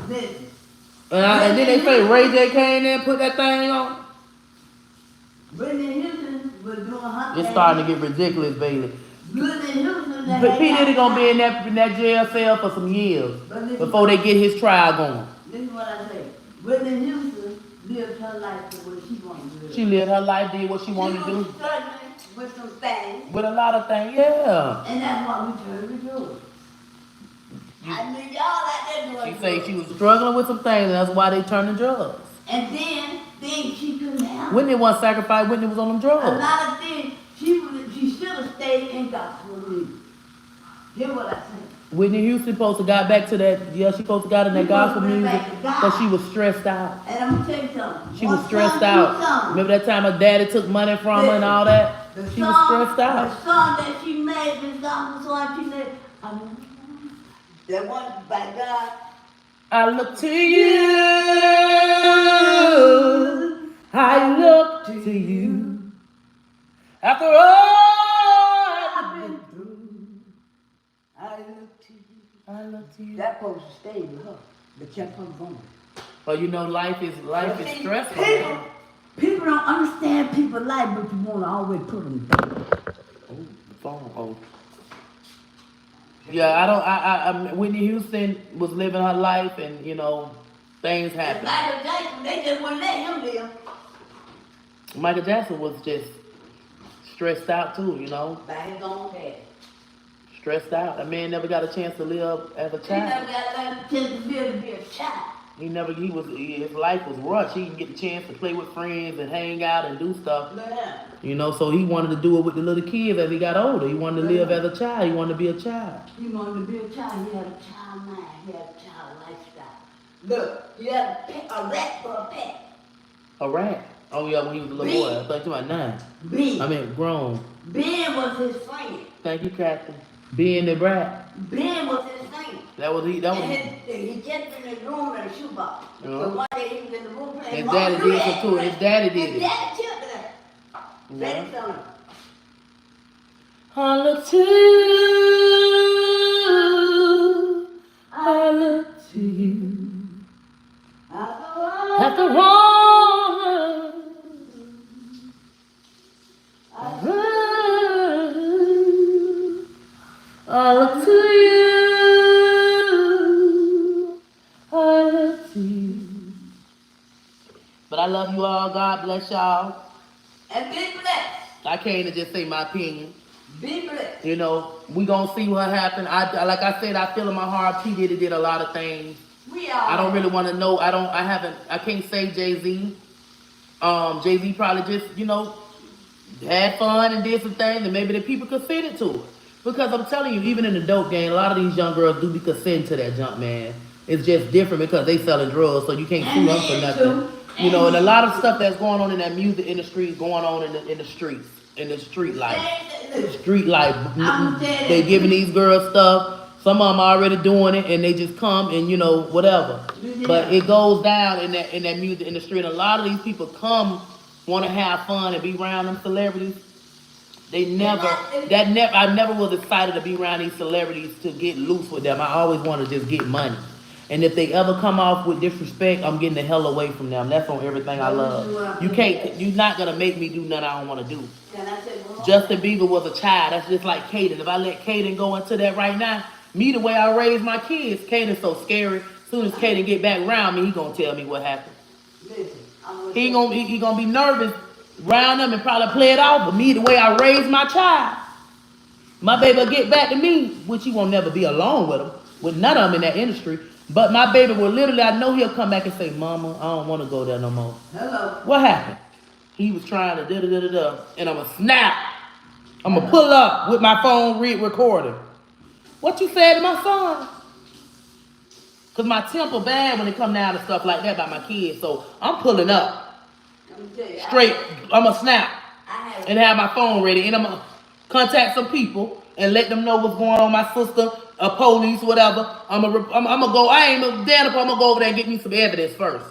Listen. And then they say Ray J came in and put that thing on. Whitney Houston was doing her It's starting to get ridiculous, baby. Whitney Houston. But P. Diddy gonna be in that jail cell for some years before they get his trial going. This is what I say. Whitney Houston lived her life the way she wanted to live. She lived her life, did what she wanted to do. She was struggling with some things. With a lot of things, yeah. And that's why we turned to drugs. I knew y'all like that She said she was struggling with some things, and that's why they turned to drugs. And then things she couldn't have. Whitney wasn't sacrificed, Whitney was on them A drugs. lot of things she should have stayed in gospel music. Hear what I say. Whitney Houston supposed to got back to that, yeah, she supposed to got in that gospel music, but she was stressed out. And I'm gonna tell you something. She was stressed out. Remember that time her daddy took money from her and all that? The She was stressed out. The song that she made, the song she made, that one by God. I look to you. I look to you. After all I've been through, I look to you. I look to you. That supposed to stay with her, but kept her going. Well, you know, life is stressful. People don't understand people's life, but you want to always put them down. Oh, the phone. Oh. Yeah, Whitney Houston was living her life, and you know, things happened. Michael Jackson, they just wouldn't let him live. Michael Jackson was just stressed out too, you know. By his own head. Stressed out. That man never got a chance to live as a He child. never got a chance to live to be a child. His life was rushed. He didn't get the chance to play with friends and hang out and do stuff. Yeah. You know, so he wanted to do it with the little kids as he got older. He wanted to live as a child. He wanted to be a child. He wanted to be a child. He had a child mind. He had a child lifestyle. Look, he had a rat for a pet. A rat? Oh yeah, when he was a little boy. I thought you were 9. Ben. I mean, grown. Ben was his friend. Thank you, Captain. Being the brat. Ben was his friend. That was he. And he kept him in the room in a shoebox. So one day he was in the room playing. His daddy did it too. His daddy did it. His daddy killed that. Daddy told him. I look to you. I look to you. After all I look to you. I look to you. But I love you all. God bless y'all. And be blessed. I came to just say my opinion. Be blessed. You know, we gonna see what happens. Like I said, I feel in my heart P. Diddy did a lot of things. I don't really want to know. I can't say Jay-Z. Jay-Z probably just, you know, had fun and did some things, and maybe the people consented to it. Because I'm telling you, even in the dope game, a lot of these young girls do be consenting to that junk, man. It's just different because they selling drugs, so you can't sue them for nothing. You know, and a lot of stuff that's going on in that music industry is going on in the streets, in the street life. Street life. They giving these girls stuff. Some of them are already doing it, and they just come and, you know, whatever. But it goes down in that music industry, and a lot of these people come, want to have fun and be around them celebrities. I never was excited to be around these celebrities to get loose with them. I always want to just get money. And if they ever come off with disrespect, I'm getting the hell away from them. That's on everything I love. You're not going to make me do nothing I don't want to do. Justin Bieber was a child. That's just like Kaden. If I let Kaden go into that right now, me the way I raise my kids, Kaden's so scary. As soon as Kaden get back around me, he going to tell me what happened. He gonna be nervous around them and probably play it off. But me the way I raise my child, my baby will get back to me, which he won't never be alone with him, with none of them in that industry. But my baby will literally, I know he'll come back and say, Mama, I don't want to go there no more. Hello. What happened? He was trying to da-da-da-da-da, and I'm going to snap. I'm going to pull up with my phone recording. What you said to my son? Because my temper bad when it come down to stuff like that by my kids, so I'm pulling up. Straight, I'm going to snap and have my phone ready, and I'm going to contact some people and let them know what's going on, my sister, police, whatever. I'm gonna go. I ain't no damn if I'm gonna go over there and get me some evidence first.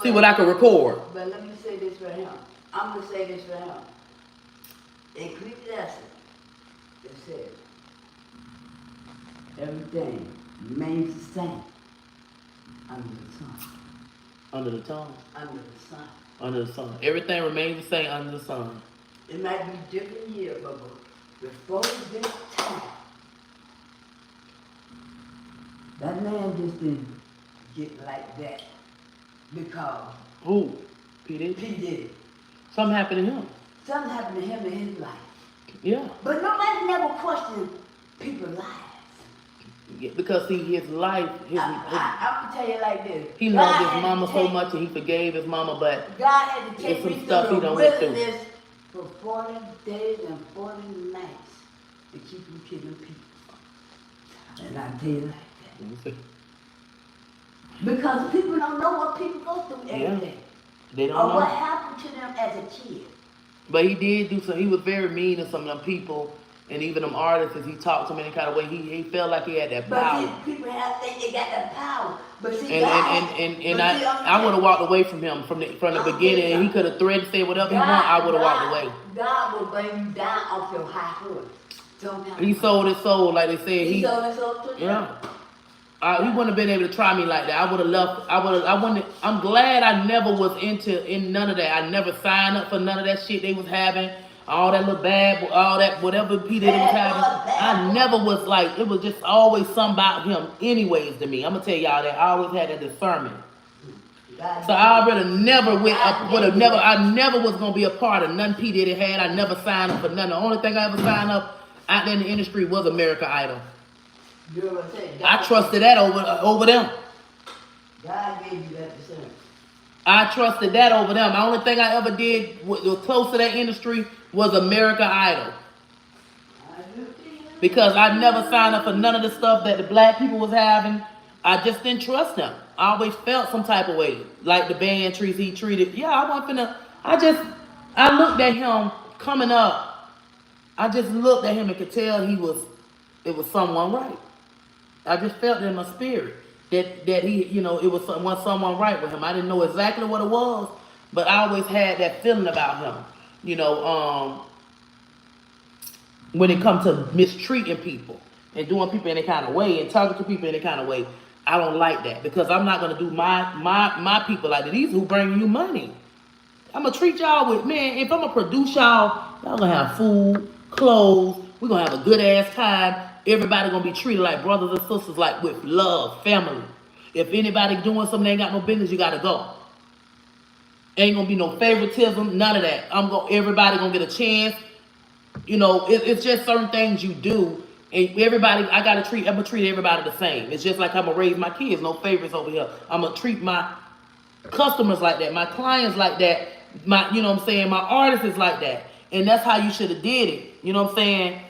See what I can record. But let me say this right here. I'm gonna say this right here. Ecclesiastes, it says everything remains the same under the sun. Under the tongue. Under the sun. Under the sun. Everything remains the same under the sun. It might be different years, but before this time, that man just didn't get like that because Who? P. Diddy? P. Diddy. Something happened to him. Something happened to him in his life. Yeah. But nobody never questioned people's lives. Yeah, because his life, I'm gonna tell you like this. he loved his mama so much and he forgave his mama, but God had to take some me stuff through he the done went through. wilderness for 40 days and 40 nights to keep him killing people. And I tell you like that. Because people don't know what people go through every day. They don't Or know. what happened to them as a kid. But he did do some. He was very mean to some of them people, and even them artists. As he talked to them any kind of way, he felt like he had that But power. see, people have think they got that power. But see, And God, I would have walked away from him from the beginning. And he could have threatened, say whatever he want. I would have walked away. God will bring you down off your high horse. Sometimes. He sold his soul, like they said. He sold his soul to yeah. He wouldn't have been able to try me like that. I would have left. I wouldn't. I'm glad I never was in none of that. I never signed up for none of that shit they was having. All that little bad, all that whatever P Diddy was having. I never was like. It was just always something about him, anyways. To me, I'm gonna tell y'all that I always had that discernment. So I already never I never was gonna be a part of none P Diddy had. I never signed up for none. The only thing I ever signed up out there in the industry was American Idol. I trusted that over them. God gave you that discernment. I trusted that over them. The only thing I ever did was close to that industry was American Idol. Because I never signed up for none of the stuff that the black people was having. I just didn't trust them. I always felt some type of way. Like the band trees he treated. Yeah, I wasn't finna. I looked at him coming up. I just looked at him and could tell it was someone right. I just felt it in my spirit that he, it was someone right with him. I didn't know exactly what it was, but I always had that feeling about him. When it comes to mistreating people and doing people any kind of way and talking to people any kind of way, I don't like that because I'm not gonna do my people like that. These who bring you money. I'm gonna treat y'all with, man, if I'm gonna produce y'all gonna have food, clothes, we're gonna have a good ass time. Everybody gonna be treated like brothers and sisters, like with love, family. If anybody doing something they ain't got no business, you gotta go. Ain't gonna be no favoritism, none of that. Everybody gonna get a chance. It's just certain things you do, and everybody, I'm gonna treat everybody the same. It's just like I'm gonna raise my kids, no favorites over here. I'm gonna treat my customers like that, my clients like that, my artists is like that, and that's how you should have did it. You know what I'm saying?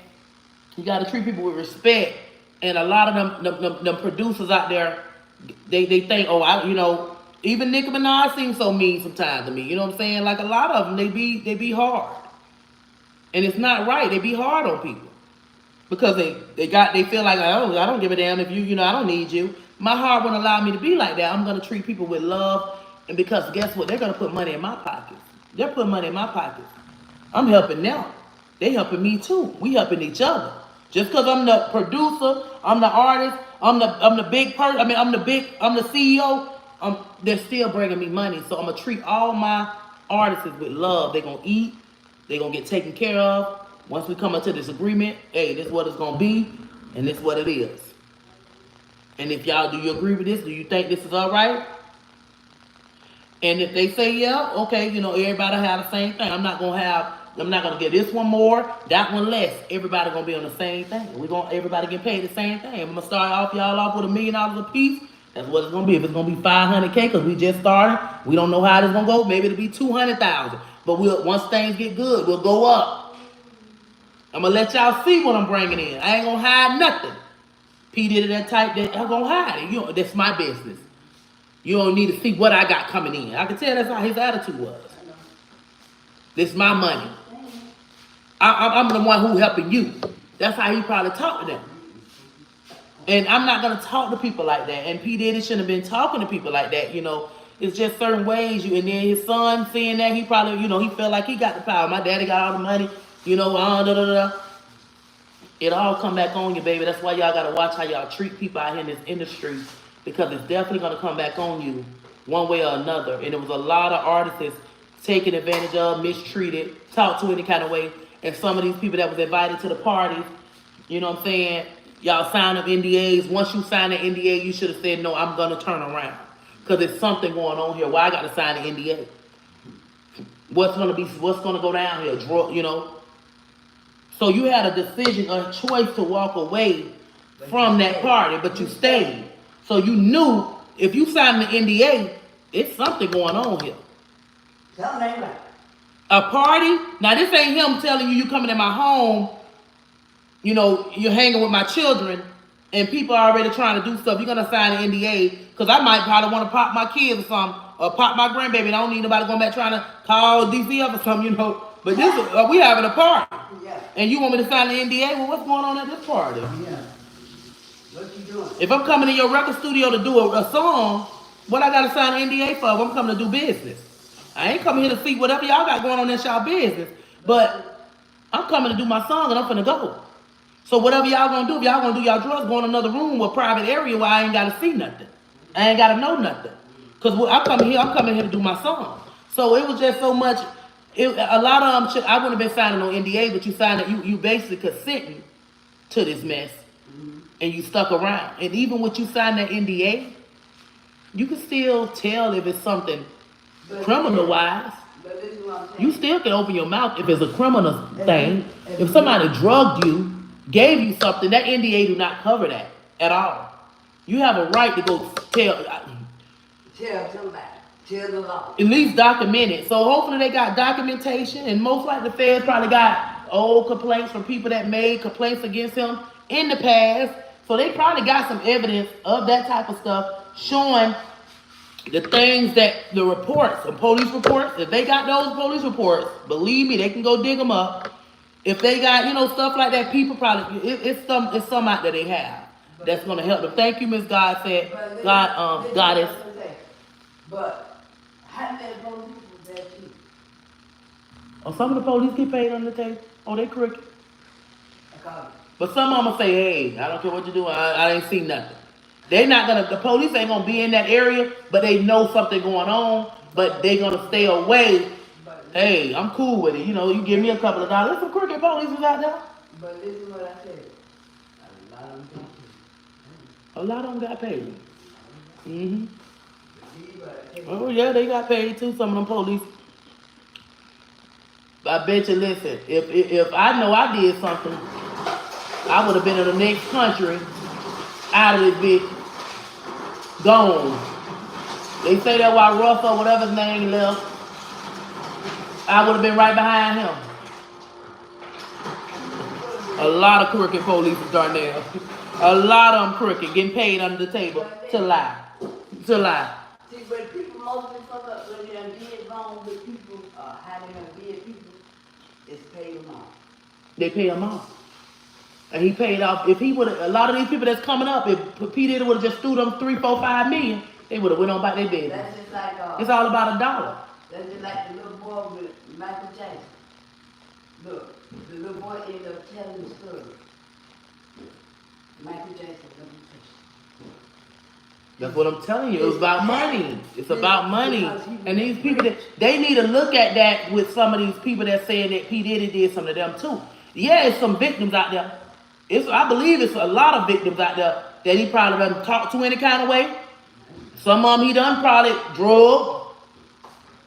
You got to treat people with respect, and a lot of them producers out there, they think, even Nicki Minaj seems so mean sometimes to me. You know what I'm saying? Like a lot of them, they be hard, and it's not right. They be hard on people because they feel like I don't give a damn if you I don't need you. My heart wouldn't allow me to be like that. I'm gonna treat people with love, and because guess what? They're gonna put money in my pockets. They're putting money in my pockets. I'm helping them. They helping me too. We helping each other. Just because I'm the producer, I'm the artist, I'm the big person. I'm the CEO. They're still bringing me money, so I'm gonna treat all my artists with love. They're gonna eat. They're gonna get taken care of. Once we come into this agreement, hey, this is what it's gonna be, and this is what it is. And if y'all, do you agree with this? Do you think this is all right? And if they say yeah, okay, everybody have the same thing. I'm not gonna give this one more, that one less. Everybody gonna be on the same thing. Everybody get paid the same thing. I'm gonna start y'all off with $1 million a piece. That's what it's gonna be. If it's gonna be $500K, because we just started, we don't know how it's gonna go. Maybe it'll be $200,000. But once things get good, we'll go up. I'm gonna let y'all see what I'm bringing in. I ain't gonna hide nothing. P Diddy that type that I'm gonna hide it. That's my business. You don't need to see what I got coming in. I can tell that's how his attitude was. This is my money. I'm the one who helping you. That's how he probably talked to them. And I'm not gonna talk to people like that. And P Diddy shouldn't have been talking to people like that. It's just certain ways. And then his son seeing that, he probably, he felt like he got the power. My daddy got all the money. It all come back on you, baby. That's why y'all gotta watch how y'all treat people out here in this industry, because it's definitely gonna come back on you one way or another. And there was a lot of artists taken advantage of, mistreated, talked to any kind of way. And some of these people that was invited to the parties, you know what I'm saying? Y'all sign up NDAs. Once you sign an NDA, you should have said, no, I'm gonna turn around. Because there's something going on here. Why I gotta sign an NDA? What's gonna go down here? So you had a decision, a choice to walk away from that party, but you stayed. So you knew if you signed the NDA, it's something going on here. Something ain't right. A party? Now this ain't him telling you coming in my home, you're hanging with my children, and people are already trying to do stuff. You're gonna sign an NDA, because I might probably want to pop my kids or something, or pop my grandbaby, and I don't need nobody going back trying to call DC up or something, But this we having a party. Yeah. And you want me to sign the NDA? Well, what's going on at this party? Yeah. What you doing? If I'm coming to your record studio to do a song, what I got to sign an NDA for? If I'm coming to do business. I ain't coming here to see whatever y'all got going on in y'all business. But I'm coming to do my song and I'm finna go. So whatever y'all gonna do, if y'all gonna do y'all drugs, go in another room or private area where I ain't gotta see nothing. I ain't gotta know nothing. Cause I'm coming here to do my song. So it was just so much. A lot of them shit. I wouldn't have been signing no NDA, but you signed it. You basically consenting to this mess, and you stuck around. And even when you sign that NDA, you can still tell if it's something criminal wise. You still can open your mouth if it's a criminal thing. If somebody drugged you, gave you something, that NDA do not cover that at all. You have a right to go tell somebody. Tell the law. At least document it. So hopefully they got documentation, and most likely the feds probably got old complaints from people that made complaints against him in the past. So they probably got some evidence of that type of stuff showing the things that the reports, the police reports, if they got those police reports, believe me, they can go dig them up. If they got, stuff like that, people probably, it's some out there they have that's going to help them. Thank you, Miss God said, Goddess. But how many police was that too? Oh, some of the police get paid on the table. Oh, they crooked. Okay. But some of them say, hey, I don't care what you do, I ain't seen nothing. They not gonna, the police ain't gonna be in that area, but they know something going on, but they gonna stay away. Hey, I'm cool with it. You give me a couple of dollars. There's some crooked police out there. But this is what I said. A lot of them got paid. Mm-hmm. Oh yeah, they got paid too, some of them police. I bet you, listen, if I know I did something, I would have been in the next country, out of this bitch, gone. They say that while Russ or whatever his name left, I would have been right behind him. A lot of crooked police down there. A lot of them crooked, getting paid under the table to lie. To lie. See, when people mostly fuck up, when they done did wrong with people, how they done did people, it's paid them off. They pay him off. And he paid off. If he would have, a lot of these people that's coming up, if P. Diddy would have just threw them 3, 4, 5 million, they would have went on about their business. That's just like, it's all about $1. That's just like the little boy with Michael Jackson. Look, the little boy ended up telling the story. Michael Jackson, let me tell you. That's what I'm telling you. It's about money. It's about money. And these people, they need to look at that with some of these people that saying that P. Diddy did some of them too. Yeah, it's some victims out there. I believe it's a lot of victims out there that he probably doesn't talk to any kind of way. Some of them he done probably drugged.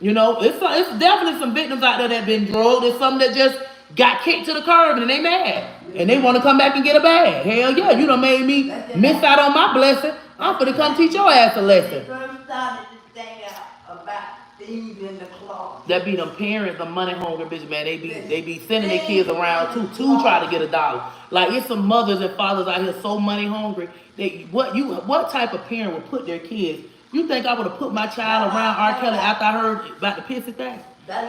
It's definitely some victims out there that been drugged. There's some that just got kicked to the curb and they mad. And they want to come back and get a bag. Hell yeah, you done made me miss out on my blessing. I'm finna come teach your ass a lesson. First started this thing out about thieves in the closet. That be them parents, the money hungry bitch, man. They be sending their kids around to try to get $1. Like it's some mothers and fathers out here so money hungry. What type of parent would put their kids? You think I would have put my child around R. Kelly after I heard about the pissy thing?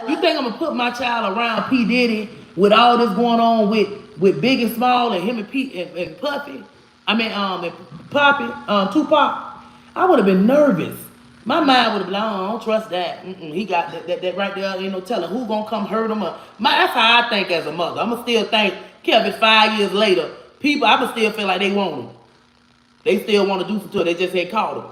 You think I'm gonna put my child around P. Diddy with all this going on with Big and Small and him and Pete and Puffy? And Poppy, Tupac. I would have been nervous. My mind would have been like, I don't trust that. He got that right there. Ain't no telling who gonna come hurt him. That's how I think as a mother. I'ma still think, Kevin, 5 years later, I'ma still feel like they want him. They still want to do something to it. They just ain't caught him.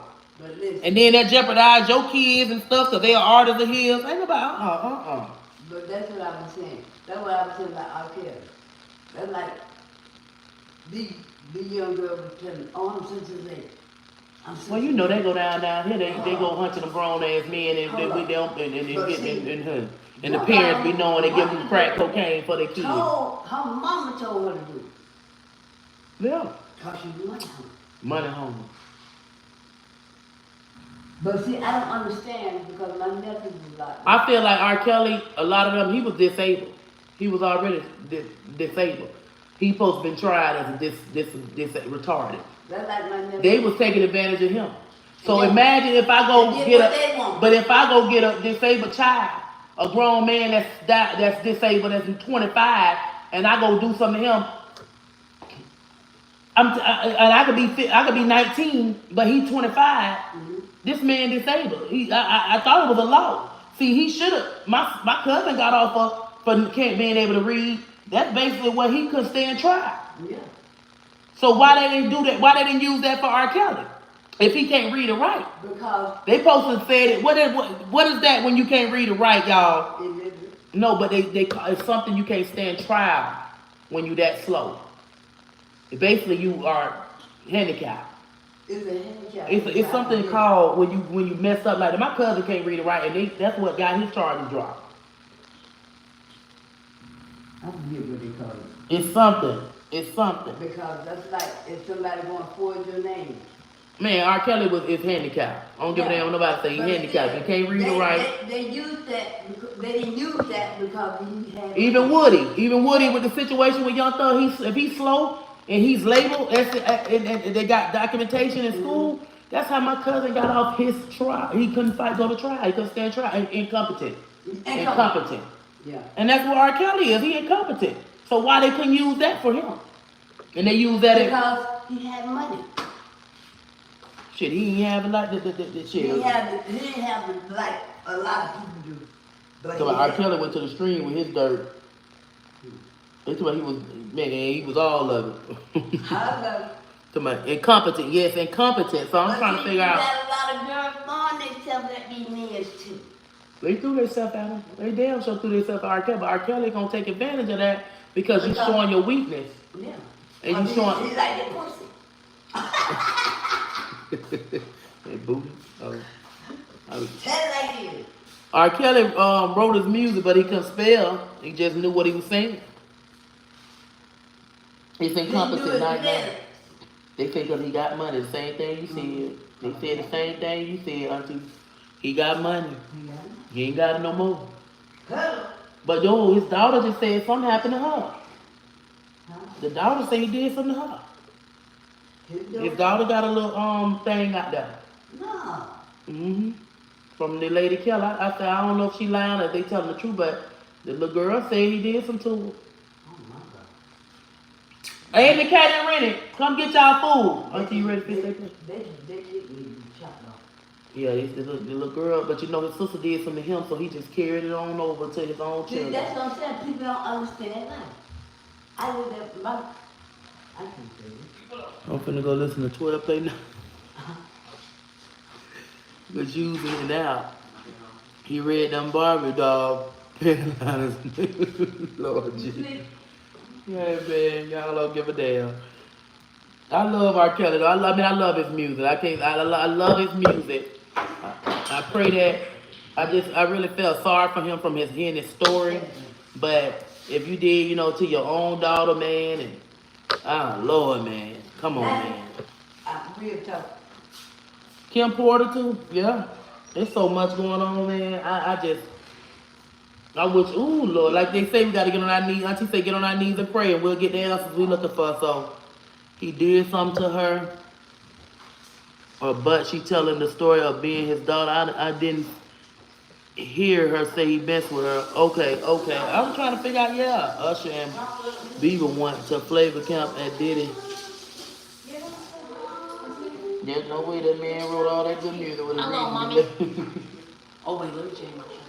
And then that jeopardize your kids and stuff because they are artists of his. Ain't nobody, But that's what I was saying. That's what I was saying about R. Kelly. That's like the young girl was telling me, I'm sensitive. Well, they go down here. They go hunting them grown ass men and with them and the parents be knowing they give them crack cocaine for their kids. Her mama told her to do it. Yeah. Because she was money hungry. Money hungry. But see, I don't understand because my nephew was like that. I feel like R. Kelly, a lot of them, he was disabled. He was already disabled. He supposed to been tried as a retarded. That's like my nephew. They was taking advantage of him. So imagine if I go get a disabled child, a grown man that's disabled, that's 25, and I go do something to him. And I could be 19, but he's 25. Mm-hmm. This man disabled. I thought it was a law. See, he should have. My cousin got off for can't being able to read. That's basically what he couldn't stand trial. Yeah. So why they didn't do that? Why they didn't use that for R. Kelly? If he can't read or write, Because they supposed to say it. What is that when you can't read or write, y'all? illiterate. No, but it's something you can't stand trial when you that slow. Basically, you are handicapped. It's a handicap. It's something called when you mess up like that. My cousin can't read or write, and that's what got his charges dropped. I forget what they call it. It's something. It's something. Because that's like if somebody going to forge your name. Man, R. Kelly is handicapped. I don't give a damn what nobody say. He's But handicapped. He can't read or write. They used that. They didn't use that because he had. Even Woody with the situation with Young Thug, if he's slow and he's labeled and they got documentation in school, that's how my cousin got off his trial. He couldn't go to trial. He couldn't stand trial. Incompetent. Yeah. And that's what R. Kelly is. He incompetent. So why they couldn't use that for him? And they use that because he had money. Shit, he ain't having like the shit. He didn't have it like a lot of people do. But So R. Kelly went to the stream with his dirt. That's why he was all of it. However, To my incompetent, yes, incompetent. So I'm trying to figure out. got a lot of girls throwing themselves at these men too. They threw themselves at him. They damn sure threw themselves at R. Kelly. But R. Kelly gonna take advantage of that because you're showing your weakness. Yeah. And you showing. He like that pussy. Hey, booty. Tell it like it is. R. Kelly wrote his music, but he couldn't spell. He just knew what he was saying. He's incompetent right now. They think because he got money, the same thing you said. They said the same thing you said, Auntie. He got money. He ain't got it no more. But yo, his daughter just said something happened to her. The daughter said he did something to her. His daughter got a little thing out there. No. From the lady Kelly. I said I don't know if she lying or if they telling the truth, but the little girl said he did something to her. Hey, the cat and Rennie, come get y'all food. Auntie, you ready to fix that? They did need to be chopped off. Yeah, the little girl, but you know his sister did something to him, so he just carried it on over to his own See, children. that's what I'm saying. People don't understand that. I live at my. I can't say it. I'm finna go listen to 12 play now. But using it out. He read them Barbie doll. Lord Jesus. Yeah, man, y'all don't give a damn. I love R. Kelly though. I love his music. I love his music. I pray that I really felt sorry for him from hearing his story. But if you did, to your own daughter, man, and Lord, man, come on, man. Real tough. Kim Porter too, yeah. There's so much going on, man. I wish, ooh, Lord, like they say, we gotta get on our knees. Auntie say, get on our knees and pray, and we'll get the answers we looking for. So he did something to her, but she telling the story of being his daughter. I didn't hear her say he messed with her. Okay. I was trying to figure out, yeah. Usher and Bieber went to Flavor Camp and Diddy. There's no way that man wrote all that good music with his Oh wait, let me change my shirt.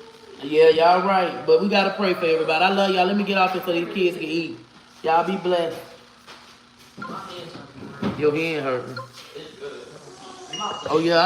Yeah, y'all right. But we gotta pray for everybody. I love y'all. Let me get off here so these kids can eat. Y'all be blessed. My hands hurt. Your hand hurting. Oh yeah.